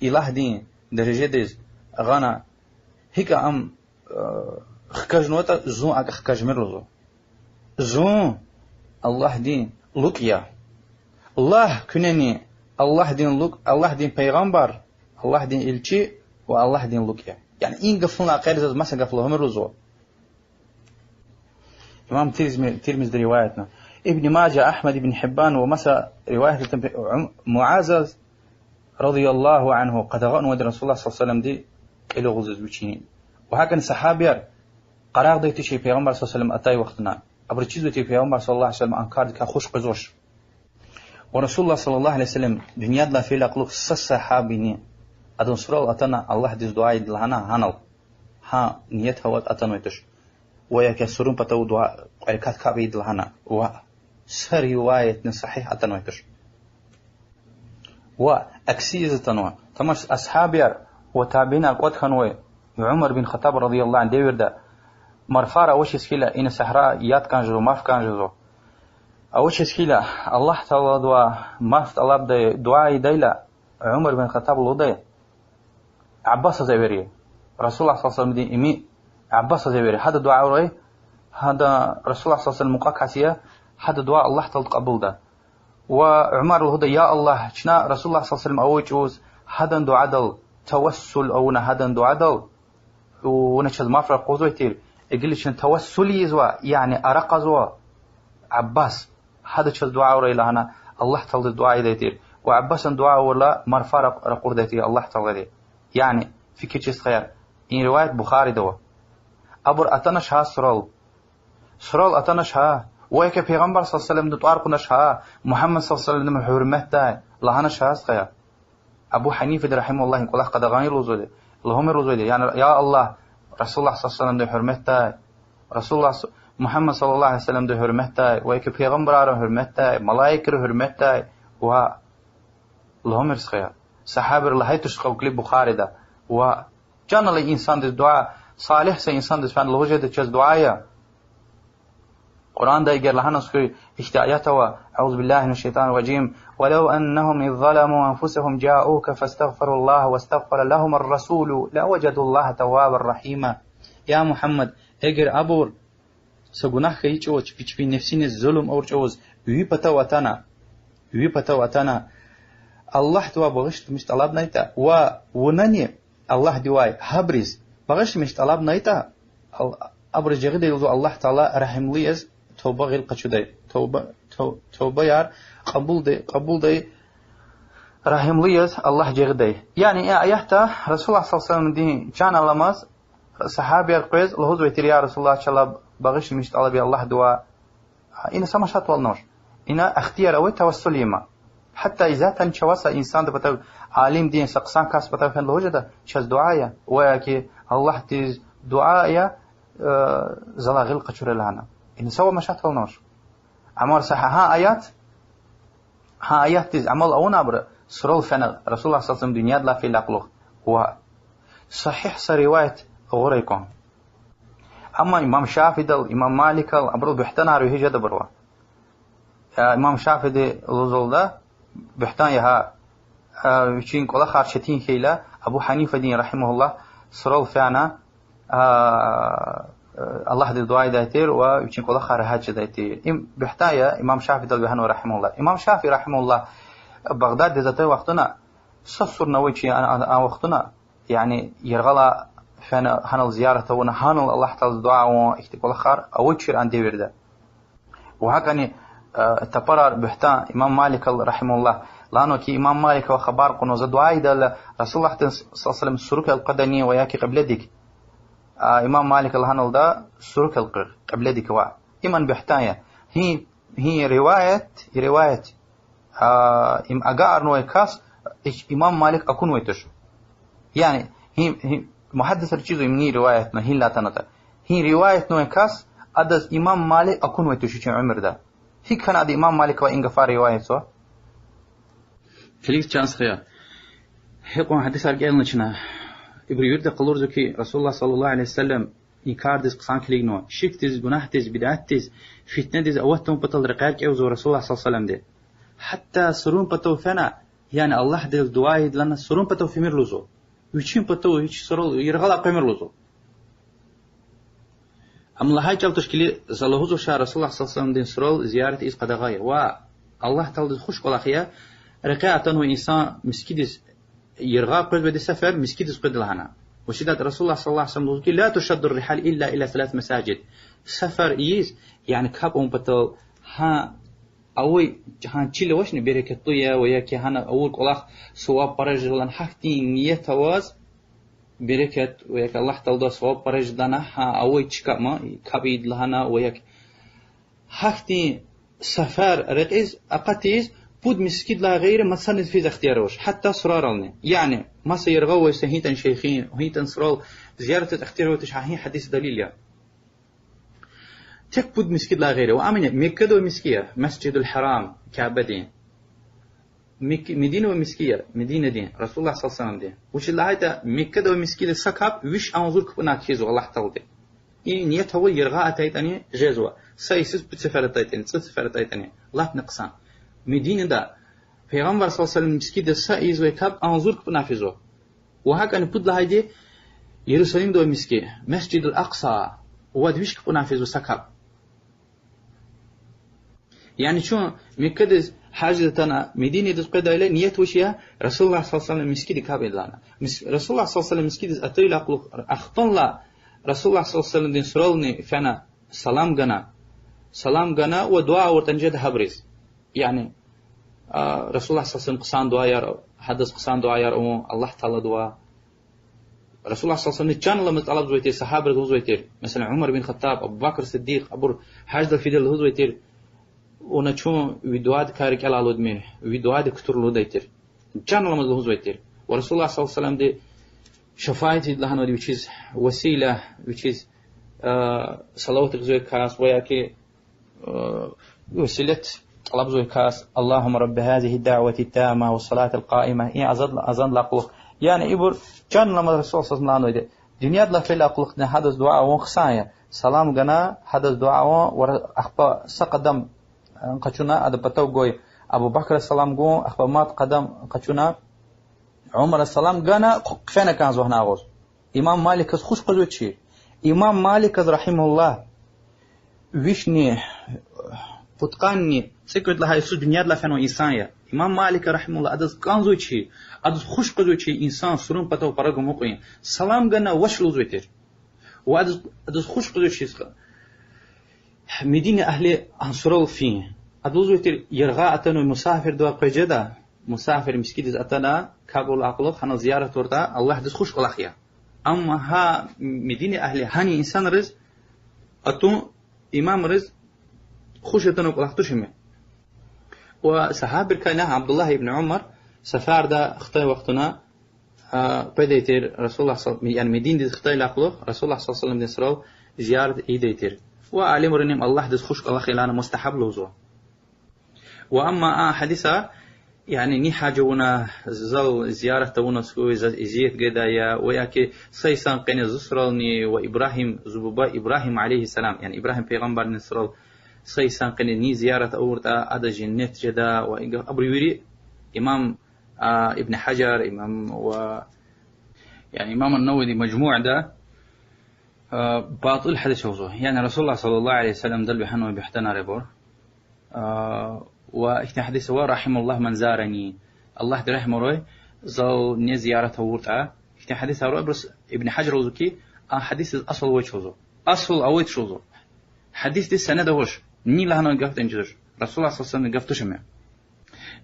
إله دين درجة ديز غانا هيك أم خكجنوتا زون أك خكجمرلو زون الله دين لوكيا الله كنني الله دين لوك الله دين پیغمبر الله دين إلشي والله دين لوكيا يعني إن قفلنا قيرز مثلا قفلهم الرزو إمام ترمذي روايتنا ابن ماجه أحمد بن حبان ومسا رواية معاذ رضي الله عنه قد غنوا رسول الله صلى الله عليه وسلم دي إلى غزز بچينين وهكذا صحابير قراغ ديتي شي پیغمبر صلى الله عليه وسلم أتاي وقتنا أبر چيزو تي پیغمبر صلى الله عليه وسلم أنكار دي خوش قزوش ورسول الله صلى الله عليه وسلم دنيا لا في لقلوك صحابيني أدن سرال أتنا الله ديز دعاي دلهنا هانل ها نيت هوات أتنويتش ويكسرون بتو دعاء عركات كابيد لهنا وسر رواية صحيح أتنويتش وأكسيز تنوى تمش أصحابي وتابعين القوات خنوي عمر بن الخطاب رضي الله عنه ديور ده مرفارة وش سكيلة إن سحراء يات كان جزو ماف كان جزو أوش سكيلة الله تعالى دعاء مافت الله بدأ دعاء ديلا عمر بن الخطاب الوضي عباس زيوري رسول الله صلى الله عليه وسلم دي إمي عباس زيوري هذا دعاء رأي هذا رسول الله صلى الله عليه وسلم مقاكسية هذا دعاء الله تعالى قبول ده وعمر الهدى يا الله شنا رسول الله صلى الله عليه وسلم أوجوز هذا دعاء دل توسل أو هذا دعاء دل ونشز ما فرق قوزويتير يقول شن توسلي زوا يعني أرق زوا عباس هذا شز دعاء رأي لهنا الله تعالى دعاء يدير وعباس دعاء ولا مرفع رقور ديتير الله تعالى يعني في كيشيس خير إن رواية بخاري دوا أبر أتنش ها سرال أتنش ها ويك پیغمبر صلى الله عليه وسلم دطار قنش ها محمد صلى الله عليه وسلم حرمته لهنش ها خير أبو حنيفة رحمه الله يقول قد غني روزه اللهم روزه يعني يا الله رسول الله صلى الله عليه وسلم ده حرمته رسول الله محمد صلى الله عليه وسلم ده حرمته ويك پیغمبر حرمته ملائكة حرمته و اللهم رزقها صحابة الله هيتش قولي بخاري ده و جان الله إنسان ده دعاء صالح سي إنسان دس فان لوجه دچز دعايا قرآن دا يقر لحنا سكي اشتايته أعوذ بالله من الشيطان الرجيم ولو أنهم إذ ظلموا أنفسهم جاءوك فاستغفروا الله واستغفر لهم الرسول لوجدوا الله توابا رحيما. يا محمد اگر أبور سگناه كي چوچ بيچ نفسين الظلم اور چوز وي پتا واتانا الله توا بغشت مش طلب نيتا ونني الله دواي هبرز بغشت مش طلب نيتا أبرز جغد يلزو الله تعالى رحم ليز توبة غير قشدي توبة يار قبول دي رحم ليز الله جغدي. يعني آياته رسول الله صلى الله عليه وسلم دين كان لماز صحابي القيز لهوز ويتر يا رسول الله شلا بغش مش طلب الله دعاء إن سمشات والنور إن اختيار أو توسل يما حتى إذا تنشوسا إنسان بتو عالم دين سقسان كاس بتو فين لوجده شاز دعايا وياكي الله تيز دعايا زلا غل قشور لهنا إن سوى مشات والنور عمر صح ها آيات تيز عمل أو نبر سرول فين رسول الله صلى الله عليه وسلم دنيا لا في لقلق هو صحيح سرواية غوريكم. أما إمام شافعي إمام مالك أبرو بحتنا روي هجد بروا إمام شافعي لوزول ده بحتان يها وشين كلا خارشتين خيلا أبو حنيفة دين رحمه الله سرول فانا الله دي دعاء دايتير وشين كلا خارهاج دايتير بحتان يا إمام شافعي بهنو رحمه الله. إمام شافعي رحمه الله بغداد دي ذاتي وقتنا سصر نويتشي أنا وقتنا يعني يرغلا فانا هنال زيارته ونهانل الله تعالى الدعاء واكتب الخار او تشير عن دي ورده وهكذا تقرر بحتان امام مالك رحمه الله لانه كي امام مالك وخبار قنو دعاء ده رسول الله صلى الله عليه وسلم سرك القدني وياك قبلتك امام مالك الهانل ده سرك قبلتك وا ايمان بحتان هي روايه ام اجار نو كاس امام مالك اكون ويتش يعني هي محدث الشيء مني روايتنا هي لا تنتا هي رواية نوع كاس أدز إمام مالك أكون ويتوشي عمر ده هي كان أدي إمام مالك وإنغفار رواية سوا فليس چانس خيا هيقوم حديث أرجعنا چنا إبريور ده قلور زكي رسول الله صلى الله عليه وسلم إنكار دز قصان كليغنو شك دز گناه دز بدعات دز فتنة دز أوتهم بطل رقاق أوزو رسول الله صلى الله عليه وسلم ده حتى سرون بطو فنا يعني الله دز دعايد لنا سرون بطو في مرلوزو وچين بتو هيك سرول يرغلا قمر لوزو ام لهاي جال تشكيلي زلهوزو شهر رسول الله صلى الله عليه وسلم دين سرول زيارة إز قدغاية و الله تعالى خوش قلاخيا ركعة هو إنسان مسكيدس يرغا قد بدي سفر مسكيدس قد لهنا وشدات رسول الله صلى الله عليه وسلم لا تشد الرحال إلا إلى 3 مساجد سفر إيز يعني كاب بتو ها أوي جهان تشيل وشني بركتويا وياك هنا أول قلاخ سواب برجلان حكتي نية واز بركت وياك الله تعالى سواب برجلنا ها أوي تشكما كبيد لهنا وياك حكتي سفر رئيس أقتيز بود مسكيد لا غير ما تصنف في اختياروش حتى صرارلنا يعني ما سيرغوا سهيتا شيخين وهيتا صرال زيارة اختيارو تشحين حديث دليل يعني تك بود مسكيد لا غيره وأمين مكة ومسكية مسجد الحرام كعبدين مدينة ومسكية مدينة دين رسول الله صلى الله عليه وسلم دين وش اللي هيدا مكة ومسكية سكاب وش أنظر كبنا كيزو الله تعالى إيه نيته هو يرغاء تايتاني جزوة سيسس بتسفر تايتاني تسفر تايتاني الله نقصان مدينة دا پیغمبر صلى الله عليه وسلم مسكية سايز وكاب أنظر كبنا فيزو وهكذا بود لهيدا يروسلم دو مسكية مسجد الأقصى وادويش كبنا فيزو سكاب يعني شو مكدز حاجة تنا مدينة دقيقة إلى نية وشيا رسول الله صلى الله عليه وسلم مسكين كابل لنا رسول الله صلى الله عليه وسلم مسكين أتري لقلق أخطن لا رسول الله صلى الله عليه وسلم دين سرولني فانا سلام جنا ودعاء ورتنجد هبرز يعني رسول الله صلى الله عليه وسلم قصان دعاء يار حدث قصان دعاء يار الله تعالى دعاء رسول الله صلى الله عليه وسلم كان لما طلب زويتير صحابة زويتير مثلا عمر بن الخطاب أبو بكر الصديق أبو حاجة في دل زويتير ونشوف فيديوهات كارك على لود منه فيديوهات كتر لوديتر كان لما له زويتر ورسول الله صلى الله عليه وسلم دي شفاعتي لهنا دي which is وسيلة which is صلوات زوي كاس وياكي وسيلة طلب زوي كاس اللهم رب هذه الدعوة التامة والصلاة القائمة إيه أظن لقوه يعني إبر كان لما الرسول صلى الله عليه وسلم دنيا لا فيلا قلقنا حدث دعاء وخصايا سلام جنا حدث دعاء ور أخبا سقدم قشنا هذا بتو جوي أبو بكر السلام جو أخبا مات قدم قشنا عمر السلام جنا فين كان زهنا غوز إمام مالك خوش قدوة شيء إمام مالك رحمه الله ويشني فتقاني سكرت لها يسوع دنيا لا فين إنسانية إمام مالك رحمه الله أدز كان زوج شيء أدز خوش قدوة شيء إنسان سرون بتو برجع مقين سلام جنا وش لوزوتر وأدز خوش قدوة شيء مدينة أهل أنصروا فيه أدوزو يتر يرغى أتنو مسافر دوا قجدا مسافر مسكيد أتنا كابول أقلق حنا زيارة وردا الله دز خوش قلقيا أما ها مدينة أهل هاني إنسان رز أتون إمام رز خوش أتنو قلق تشمه وصحابر كان عبد الله بن عمر سفار دا اختي وقتنا بديتر رسول الله صلى يعني مدينة اختي لأقلق رسول الله صلى الله عليه وسلم نسرو زيارة إيديتر وعلم رنيم الله دز خوش الله خلانا مستحب لوزو وأما حديثة يعني ني حاجونا زل زيارة تونا سوي زيت قدايا وياكي سيسان قين زسرالني وإبراهيم زبوبا إبراهيم عليه السلام يعني إبراهيم پیغمبر نسرال سيسان قين ني زيارة أورتا أدا جنت جدا وأبريوري إمام ابن حجر إمام يعني إمام النووي مجموع ده باطل حدث وزوه يعني رسول الله صلى الله عليه وسلم دل بحنو بيحتنا ريبور وإحنا حديث ورحم الله من زارني الله درحمه روي زو ني زيارته ورتا إحنا حديث روي بس ابن حجر وزكي حديث الأصل وجه وزو أصل أويت شوزو حديث دي السنة وش ني لهنا قفت انجدر رسول الله صلى الله عليه وسلم قفت شمع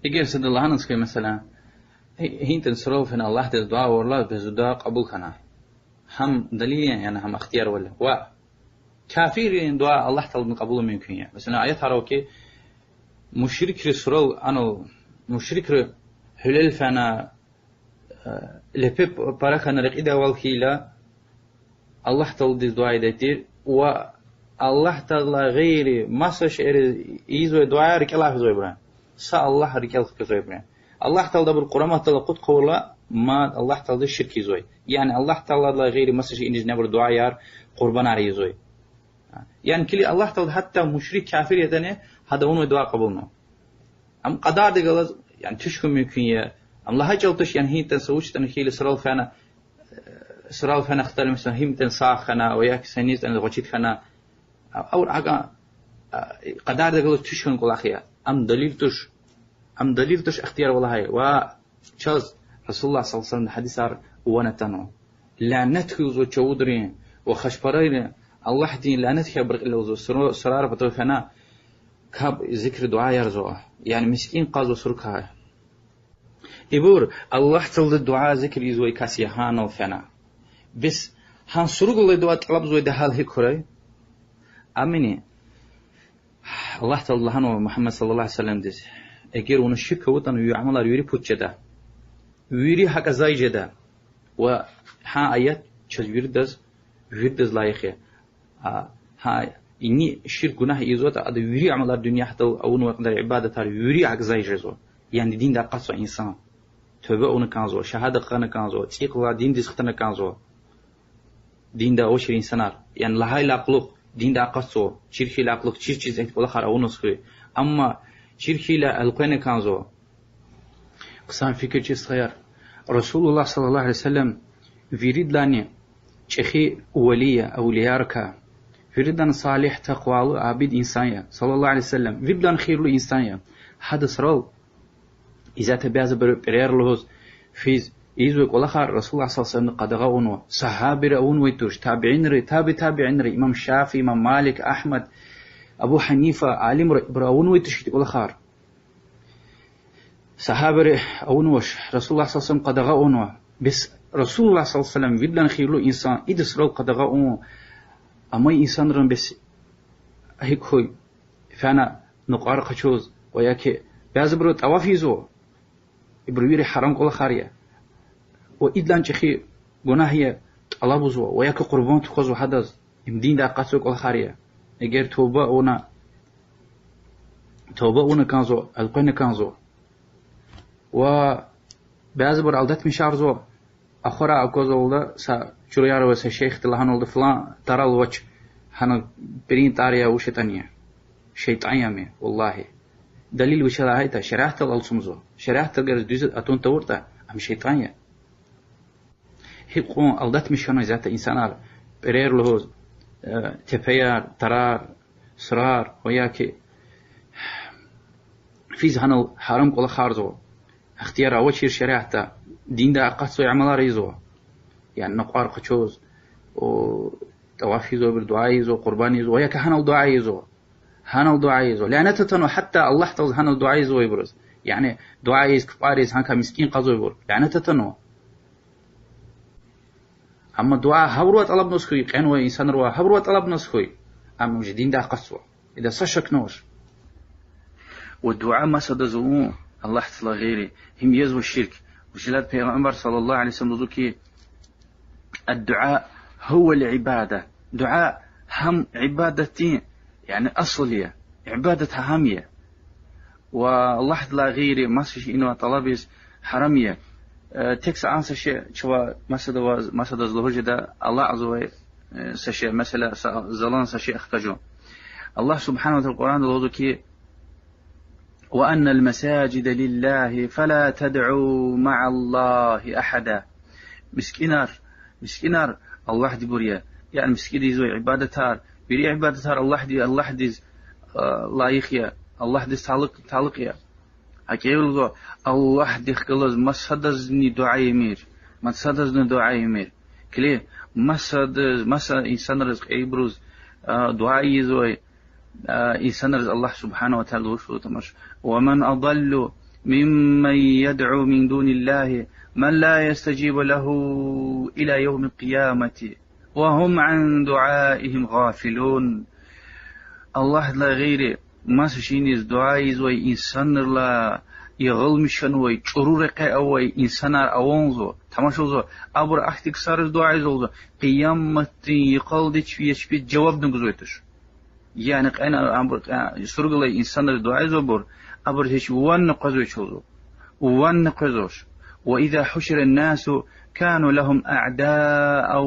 يجي سيد الله نسكي مثلا هين تنسرو فين الله تدعاء والله بزداء قبول خنا هم دليل يعني هم اختيار ولا وكافر دعاء الله طلب من قبوله ممكن يعني بس أنا آيات هروكي مشرك رسول أنا مشرك هلال فانا لبيب بركنا رقيدا والكيلا الله طلب دعاء دتير والله تعالى غير ما سش إيزو دعاء رك الله في زوجنا سأ الله رك الله في زوجنا الله تعالى بالقرآن تعالى قد قولا ما الله تعالى الشرك زوي يعني الله تعالى غير ما سش إنج نبر دعاء يار قربان عليه زوي يعني كلي الله تعالى حتى مشرك كافر يتنه هذا هو دعاء قبولنا أم قدر دجال يعني تشكو ممكن يا الله هجلتش يعني هي تنسوش تنخيل سرال فانا اختار مثلا هي تنساخ خنا وياك سنيت أنا غشيت خنا أو عجا قدر دجال تشكو نقول أخيا أم دليل تش اختيار والله هاي وشاز رسول الله صلى الله عليه وسلم حديث وانا تنو لعنتك وزو تشودرين وخشبرين الله دين لعنتك برق الله سرار بتوفنا كاب ذكر دعاء يرزو يعني مسكين قازو سركها يبور الله تعالى الدعاء ذكر يزوي كاسيهان وفنا بس هان سرق الله دعاء طلب زوي ده هل هيكوري امني الله تعالى هانو محمد صلى الله عليه وسلم دز اگر اون شک وطن يعمل يوري بوتشدا يوري حق زي جدا و ها ايات تشوير دز لايخه ها إني شرك جناه يزود هذا يوري عمل الدنيا حتى أون وقت العبادة ترى يوري عجزاي جزو يعني دين ده قصة إنسان توبة أون كانزو شهادة قنا كانزو تيقوا دين دسختنا كانزو دين ده وش إنسانار يعني لهاي لقلق دين ده قصة شركي لقلق شيء إنت ولا خير أون نسخة أما شركي لقنا كانزو قسم فكر شيء خير رسول الله صلى الله عليه وسلم يريد لاني شيخي ولية أو لياركا فردان صالح تقوى عبيد إنسانية صلى الله عليه وسلم فردان خير له إنسانية هذا سرال إذا تبعز برير لهوز فيز إيزوك ولا خار رسول الله صلى الله عليه وسلم قد غاونوا صحابي رأون ويتوش تابعين ري تابعين ري إمام شافعي إمام مالك أحمد أبو حنيفة عالم رأون ويتوش ولا خار صحابي رأون وش رسول الله صلى الله عليه وسلم قد غاونوا بس رسول الله صلى الله عليه وسلم فردان خير له إنسان إذا سرال قد غاونوا أما إنسان رم بس هيك هوي فأنا نقار خشوز وياك بازبرو توافيزو إبرويري حرام كل خارية وإدلان شخي جناهية الله بزوا وياك قربان تخوزو حدث إمدين دا قصو كل خارية إجر توبة ونا كانزو القين كانزو و بازبر عودت مشارزو أخرى أكوز الله شريار وس الشيخ تلهان الله فلان ترى الوجه هنا برين تاريا وشتانية شيطانية مي والله دليل وشلا هايتا شريعة الله سمزو شريعة الجرز دوزت أتون تورتا أم شيطانية هيقون ألدت مشانو ذات إنسان برير له تبيار ترار سرار وياكي فيز هنا حرام كل خارزو اختيار أول شيء شريعته دين ده أقصى يعمل ريزو يعني نقار قشوز و توافيزو بالدعايزو قربانيزو وياك هنا الدعايزو هنا الدعايزو لأن تتنو حتى الله توز هنا الدعايزو يبرز يعني دعايز كباريز هنك مسكين قزو يبر يعني تتنو أما الدعاء هبروا طلب نسخي قنوة إنسان روا هبروا طلب نسخي أما مجدين ده قصوا إذا صشك نوش والدعاء ما صدزوه الله تعالى غيري هم يزو الشرك وجلال پیغمبر صلى الله عليه وسلم ذكي الدعاء هو العبادة دعاء هم عبادتين يعني أصلية عبادتها همية والله تعالى غيري ما سشي إنه طلبيز حرمية تكس عن سشي شو مسد ظهور جدا الله عز وجل سشي مثلا زلان سشي اختجو الله سبحانه وتعالى القرآن ذكي وأن المساجد لله فلا تدعوا مع الله أحدا مسكينار الله دي بريا يعني مسكين دي زوي عبادتها بري عبادتها الله دي لا يخيا الله دي تعلق يا هكيلو الله دي خلص ما صدزني دعاء يمير كلي ما إنسان رزق يبرز دعاء يزوي إنسان رزق الله سبحانه وتعالى وشو تمش ومن أضل ممن يدعو من دون الله من لا يستجيب له إلى يوم القيامة وهم عن دعائهم غافلون الله لا غيره ما سشينيز دعائز وي إنسان لا يغلمشن وي چرورق أوي إنسان أونزو تماشوزو أبر أختك سارز دعائزو قيامة يقلدش في جواب نغزويتش يعني أنا أمر سرقة إنسان دعائزو بور أبر هيش وان قزويشوزو وان قزوش وإذا حشر الناس كانوا لهم أعداء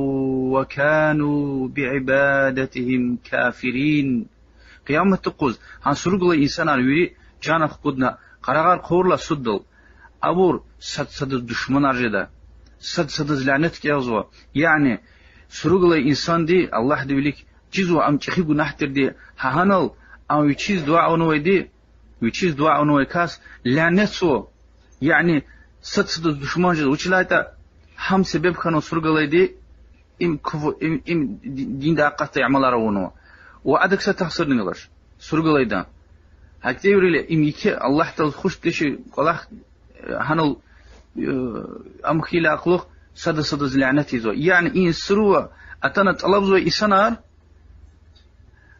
وكانوا بعبادتهم كافرين قيامة تقوز هان سرقة إنسان يري جانا خقودنا قرار قورلا صدل أبور صد دشمن أرجدا صد لعنتك يازوا يعني سرقة إنسان دي الله دي چیزو ام چخی گناه تردی هانل ام چیز دعا اونوی دی چیز دعا اونوی کاس لعنت سو يعني صد دشمن جد وچلايتا هم سبب كانوا سرقلي دي ام دين دا قط يعملار ونو وادك ستحصر نغلش سرقلي دا هكتي يريلي ام يكي الله تعالى خوش تشي قلاخ هانل ام خيلا اخلق صد لعنتي زو يعني ان سروا اتنا طلب زو اسنار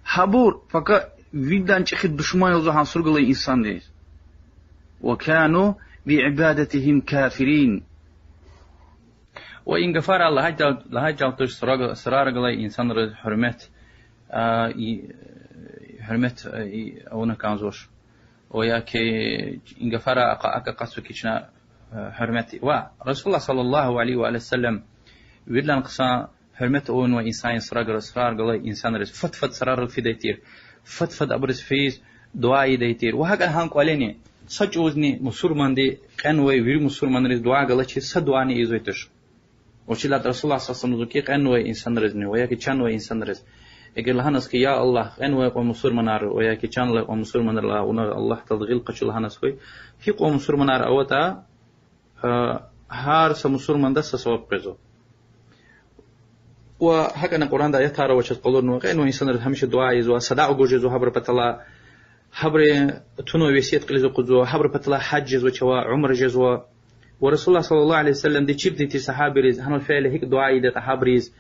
حبور فقط ويدان چخي دشمن يوزو هان سرقلي انسان دي وكانوا بعبادتهم كافرين وإن غفر الله جل توش سرارغلي إنسان رز حرمت أونا كانزوش وياكي إن غفر أقا قصو كيشنا حرمتي ورسول الله صلى الله عليه وآله وسلم ويدلان قصا حرمت أون وإنسان سرارغلي إنسان رز فتفت سرار في ديتير فتفت أبرز فيز دعاء ديتير وهكذا هانكو عليني سچ اوزني مسلمان دي قنوي وير مسلمان رز دعاء غلچي سدواني ايزويتش وشيلا رسول الله صلى الله عليه وسلم كي قنوي انسان رزني ويا كي چانوي انسان رز اگر لهنس كي يا الله قنوي قوم مسلمانار ويا كي چان له قوم مسلمانار الله تضغيل قچل هنس كوي في قوم مسلمانار اوتا هار س مسلمان دس سبب قزو وهكذا القران ده يتارى وش قولون قنوي انسان رز همش دعاء يزو صداع جوجو حبر بتلا حبر تنو ويسيت قلزو قزو حبر بتلا حج جزو چوا عمر جزو ورسول الله صلى الله عليه وسلم دي چيب دي صحابي رز هنو الفعل هيك دعاء دي تحبريز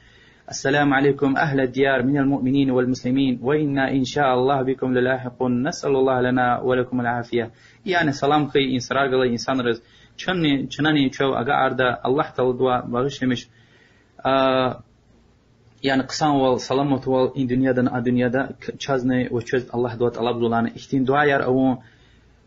السلام عليكم أهل الديار من المؤمنين والمسلمين وإنا إن شاء الله بكم للاحقون نسأل الله لنا ولكم العافية يعني سلام خي إن سراغ إنسان رز چناني چو أغا عردا الله تلدوا بغشمش يعني قسان وال سلامت وال إن دنيا دا چازنه وچز الله دوات الله بزولانه اختين دعا يار أو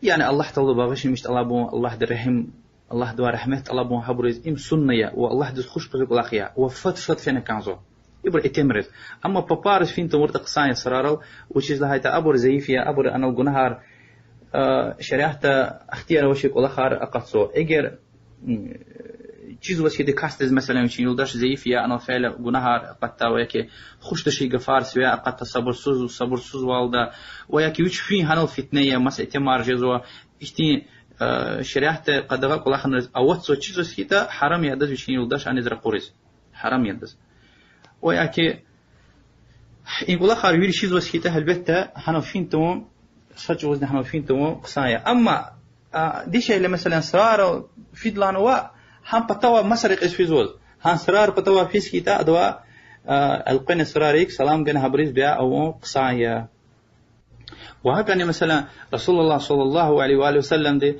يعني الله تعالى بغشمش الله بو الله در رحم الله دوا رحمة طلبون هبرز إم سنية والله دز خوش بزق الأخيا وفت فينا كانزو يبر اتمرز أما ببارز فين تمرت قصايا سرارل وشيز لهاي تأبر زيفيا أبر أنا الجنهار شريعة اختيار وشيك والآخر أقصو إجر چیز واسه دکاستز مثلا چی یلداش ضعیف یا انا فعل گناه قطع و یکی خوش دشی گفارس و قطع صبر سوز والدا و یکی وش فين هنال فتنه مثلا اتمار جزوا اشتي شريعه قدغه كل خنز اوت سو چیز واسه حرام یادز وش یلداش ان ازر قورز حرام یادز و یکی این کلا خارویر چیز واسه البته هنال فين تو سچ وزن هنال فين تو قصايا اما دي شيء مثلا اسرار في دلانوا هم بتوا مسرق إسفيزول هم سرار بتوا فيس كيتا أدوا القين سراريك سلام جن هبريز بيا أو قصايا وهكذا مثلا رسول الله صلى الله عليه وآله وسلم دي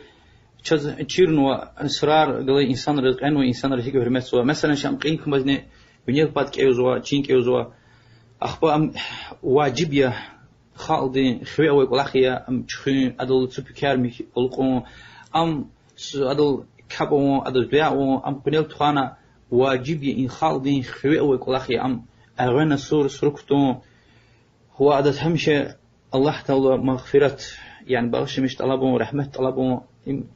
تشيرنو سرار قال إنسان رزق إنه إنسان رزق هرمت سوا مثلا شام قين كمزني بنيل باد كيوزوا تشين كيوزوا أخبار واجبية خالدين خوي أو يقول أخيا تخين أدل سبكار مي قلقون أدل كابو أدل بيعو قنيل تخانا واجب إن خالدين خوي أو يقول أخي أغنى سركتو هو أدت همشة الله تعالى مغفرة يعني بغش مش طلبون ورحمة طلبون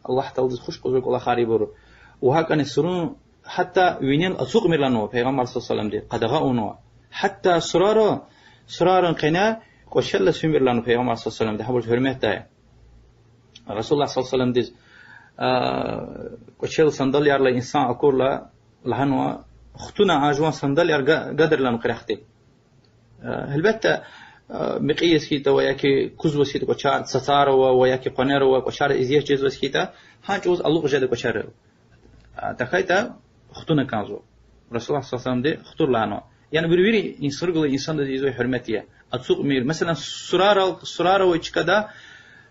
الله تعالى خوش قوي يقول أخاري برو وهكذا السرون حتى وينين أسوق ميلانو پیغمبر صلى الله عليه وسلم دي قدغاؤنو حتى سرارا قنا وشل سمير لانو پیغمبر صلى الله عليه وسلم دي حبر حرمت ده رسول الله صلى الله عليه وسلم دي كشيل صندل يارلا إنسان أقول له لهنوا ختنا عجوان صندل يار قدر لنا قرختي هلبت مقيس كيتا وياكي كوز كيتا كشار ستار وياكي قنير وكشار إزياش جزوس كيتا هاجوز الله جد كشار تخيتا ختنا كانزو رسول الله صلى الله عليه وسلم دي ختور لهنوا يعني بيروي إنسان رجل إنسان ده يزوي حرمتيه أتسوق مير مثلا سرارة ويشكدا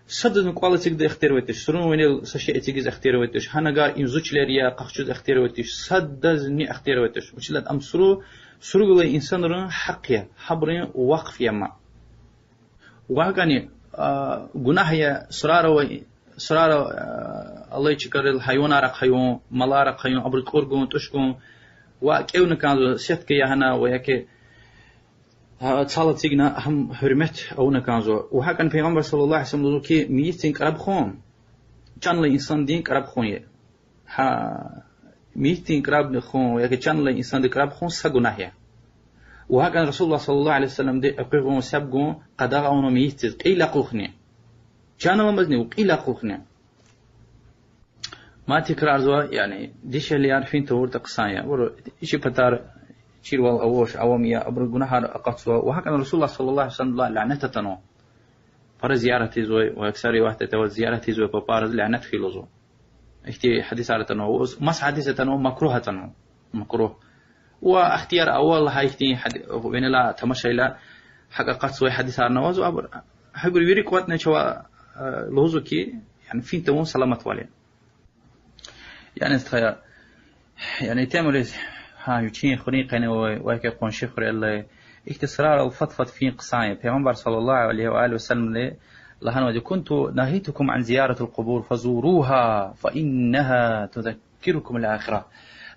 صدق كواليتي ده اختيار وتش سرون وينيل سشيء تيجي اختيار وتش هنجا إنزوجلريا قخشود اختيار وتش صدق ني اختيار وتش وشلت أم سرو قلي إنسان رن حقيا حبرين وقف يما وهكذا جناح يا سرارة الله يشكر الحيوان عرق حيوان مال عرق حيوان أبرد كورجون تشكون وكأون كانوا سيتك يا هنا وياك تصالت سيجنا هم حرمت أو نكانزو وهكذا پیغمبر صلى الله عليه وسلم كي ميتين قرب خون كان الإنسان دين قرب خون ها ميتين قرب خون وياك كان الإنسان دين قرب خون سجناه وهكذا رسول الله صلى الله عليه وسلم دي أقربون سبقون قدر أو ميت قيل قلخني كان ما مزني وقيل قلخني ما تكرار زوا يعني ديش اللي عارفين تور تقصايا ورو إيش بتار شير والأوش عوامية أبر جناها أقصوا وهكذا رسول الله صلى الله عليه وسلم لعنته تنو فرز زيارة زوي وأكثر واحدة تود زيارة زوي ببارز لعنت في لزو اختي حديث على تنو مس حديث تنو مكروه تنو مكروه واختيار أول هاي اختي وين لا تمشي لا حق قصوا حديث على نواز وأبر حبر يري قوتنا شوا لوزو كي يعني فين تمون سلامة والين يعني استخيا يعني تعمل ها يوتين خريقنا وياك قنشي خري الله اختصار الفضفض في قصايا پیغمبر صلى الله عليه وآله وسلم لهنا ودي كنت نهيتكم عن زيارة القبور فزوروها فإنها تذكركم الآخرة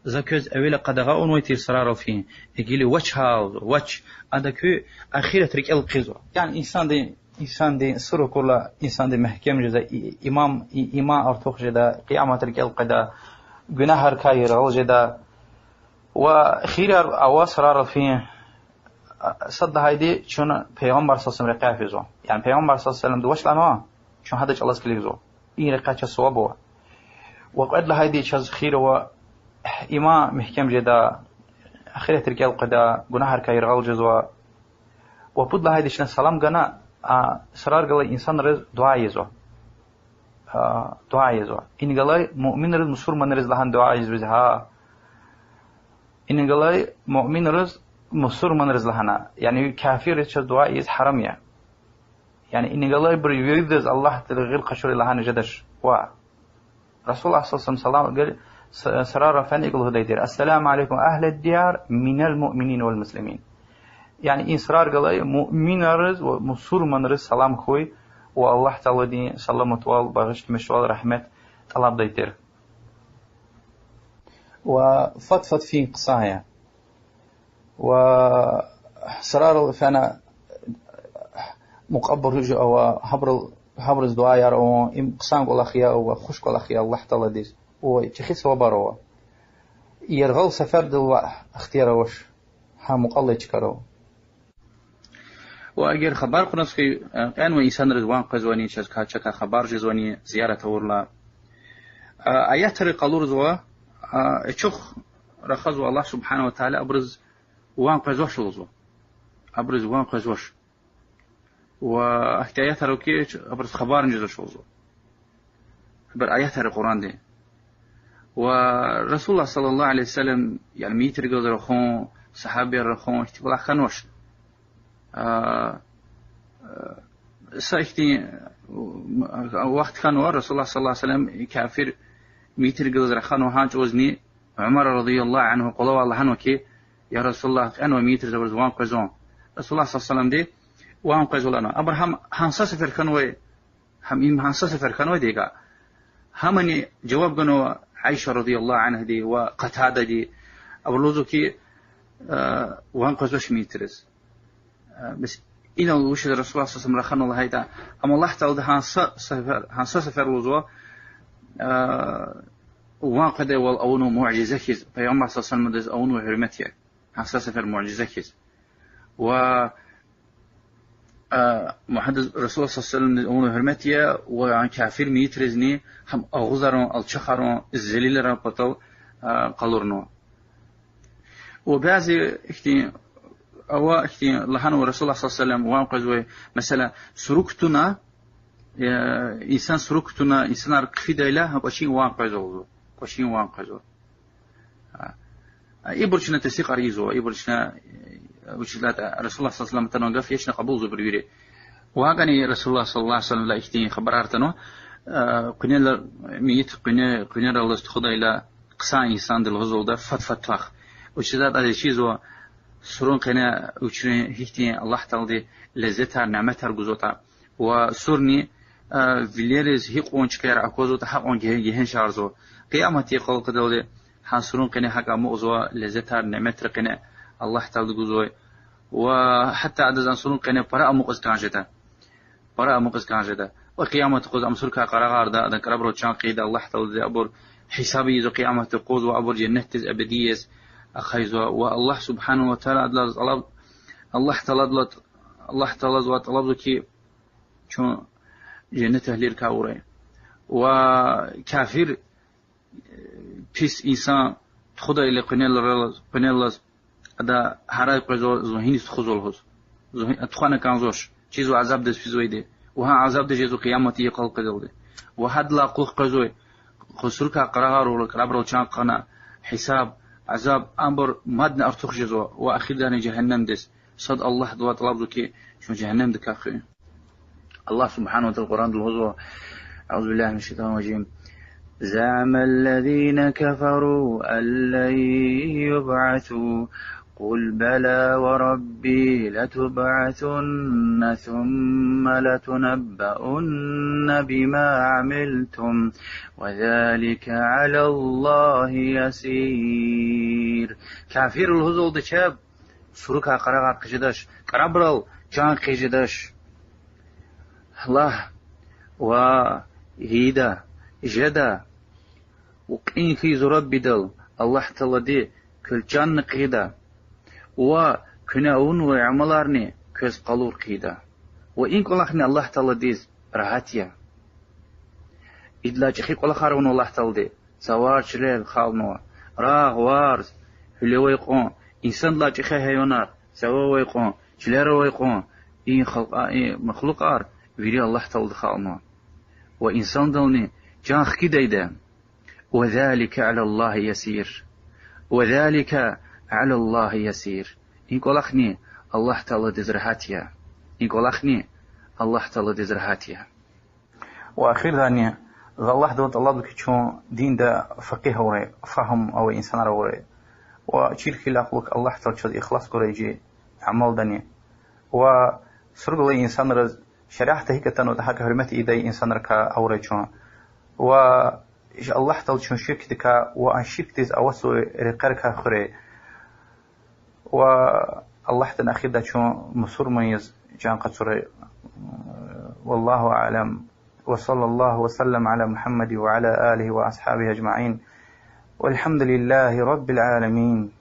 ذكرت أولا قد غاون ويتير سرارو فيه يقولي واتش هذا كو أخيرة رك القزو يعني إنسان دي سرو كله إنسان دي محكم جدا إمام أرتوخ جدا قيامة رك القدا جناهر كاير جدا وخير أواصر عرف فيه صد هايدي شون پیغمبر صلى الله عليه وسلم رقاه فيزو يعني پیغمبر صلى الله عليه وسلم دوش لانوا شون هذا الله سكليزو إيه رقاه صوابه وقعد لهايدي شز خير و إمام محكم جدا أخيرا تركي القدا جناهر كاير غال جزوا وبود لهايدي شن سلام جنا سرار قال إنسان رز دعاء يزو إن قال مؤمن رز مسلم رز لهان دعاء يزوها إن قال مؤمن رز مسلم رز لهنا يعني كافر رز دعاء يز حرامية يعني إن قال بريويد الله تلغير قشور لهان جدش رسول الله صلى الله عليه وسلم قال سرارا فان يقول هدير السلام عليكم أهل الديار من المؤمنين والمسلمين يعني إن سرار قال مؤمن رز ومسلم رز سلام خوي والله تعالى دين سلامة وال بغشت مشوال رحمة طلب ديتر وفضفض في قصايا وسرار فانا مقبر رجع او حبر الدعاء او ام قسام ولا خيا او خشك ولا خيا الله تعالى ديز وتخيس وبروا يرغل سفر دو اختيار وش ها مقلة كرو وأجر خبر قنصي أن وإنسان رضوان قزواني شكا خبر جزواني زيارة ورلا آيات رقالور زوا اتشوخ رخزوا الله سبحانه وتعالى أبرز وان قزوش لزوا أبرز وان قزوش وأحتياجات روكي أبرز خبر نجزوش لزوا بر آيات القرآن دي ورسول الله صلى الله عليه وسلم يعني ميتر جوز رخون صحابي رخون احتفال خنوش سايختي وقت كانوا رسول الله صلى الله عليه وسلم كافر ميتر جوز رخان وهاج وزني عمر رضي الله عنه قالوا الله عنه كي يا رسول الله أنا ميتر زبر وان قزون رسول الله صلى الله عليه وسلم دي وان قزولنا أبراهام هانساس فركنوي هم هانساس فركنوي ديكا همني جواب جنوا عائشة رضي الله عنها دي وقتادة دي أبلوزو كي وان قزوش ميترز بس إنه وش الرسول صلى الله عليه وسلم رخنا الله هيدا أما الله تعالى هانسا سفر لزوا وان قد والأونو معجزة كيز بيوم صلى الله عليه وسلم أونو هرمتيا هانسا سفر معجزة كيز و محدث رسول الله صلى الله عليه وسلم أونو هرمتيا وعن كافر ميترزني هم أغزرون الشخرون الزليل رابطو قلورنو وبعض اختي أو اختي لحن ورسول الله صلى الله عليه وسلم وان قزوي مثلا سرقتنا إنسان سرقتنا إنسان ركفيدا له بشين وان قزو بشين وان قزو إبرشنا تسيق أريزو إبرشنا وشلات رسول الله صلى الله عليه وسلم تنوقف يشنا قبول زبريري وهاغني رسول الله صلى الله عليه وسلم لا اختي خبر أرتنو قنيل ميت قنيل الله استخدا إلى قصا إنسان دل غزول ده فتفتخ وشلات هذا الشيء زو سرون قنا وشرين هيكتي الله تعالى لذتها نعمتها جزوتا وسرني فيليرز هيك اونش كير اكوزوتا حق اون جهن شارزو قيامتي قول قدولي حسرون قنا حق موزو لذتها نعمتها قنا الله تعالى جزوي وحتى عدد سرون قنا برا مقص كانجتا برا مقص كانجتا وقيامت قوز امسركا قرار دا ذكربرو چان قيد الله تعالى ابور حسابي ذو قيامت قوز وابور جنة ابديس أخيزوا والله سبحانه وتعالى الله تعالى طلب كي شو جنة أهل الكاوري وكافر بيس إنسان خدا إلى قنيل هذا حرائق قزو زهين استخزولهوز زهين أتخانة كانزوش چيزو عذاب دس في زويده وها عذاب دس جزو قيامتي يقل قزوده وحد لا قوخ قزوي خسرك قرار ولكرابرو چان قنا حساب عذاب أمر مادنا أرتخ جزوا وأخير داني جهنم دس صد الله دوا طلب ذكي شو جهنم دك أخي الله سبحانه وتعالى القرآن الهزوا أعوذ بالله من الشيطان الرجيم زعم الذين كفروا أن لن يبعثوا قل بلى وربي لتبعثن ثم لتنبؤن بما عملتم وذلك على الله يسير كافر الهزول دشاب سركا قرار قجدش قرابرل جان قجدش الله وهيدا جدا وقين في زرب بدل الله تعالى دي كل جان قيدا وكناون وعملارني كز قلور قيدا وإن قلقني الله تعالى ديز راحتيا إدلاج خيق ولا خارون الله تعالى دي سوار شلال خالنوا راغ وارز هلوي قون إنسان لاج خي هيونار سوا ويقون شلال ويقون إن خلق مخلوق آر ويري الله تعالى خالنوا وإنسان دلني جان خكيدا وذلك على الله يسير وذلك على الله يسير إن قلقني الله تعالى دزرهاتيا إن قلقني الله تعالى دزرهاتيا وأخير ذانية الله دوت الله دوك شون دين دا فقيه وري فهم أو إنسان وري وشيل خلاقك الله تعالى شد إخلاص كوريجي عمل دنيا وسرق الله إنسان رز شريعته هيك تنو تحك هرمت إيدي إنسان ركا أوري شون و إيش الله تل شون شركتك وأن شركتز أوسو رقرك خري والله تنأخذ ده شون مصور ميز جان قصري. والله أعلم، وصلى الله وسلم على محمد وعلى آله وأصحابه أجمعين، والحمد لله رب العالمين.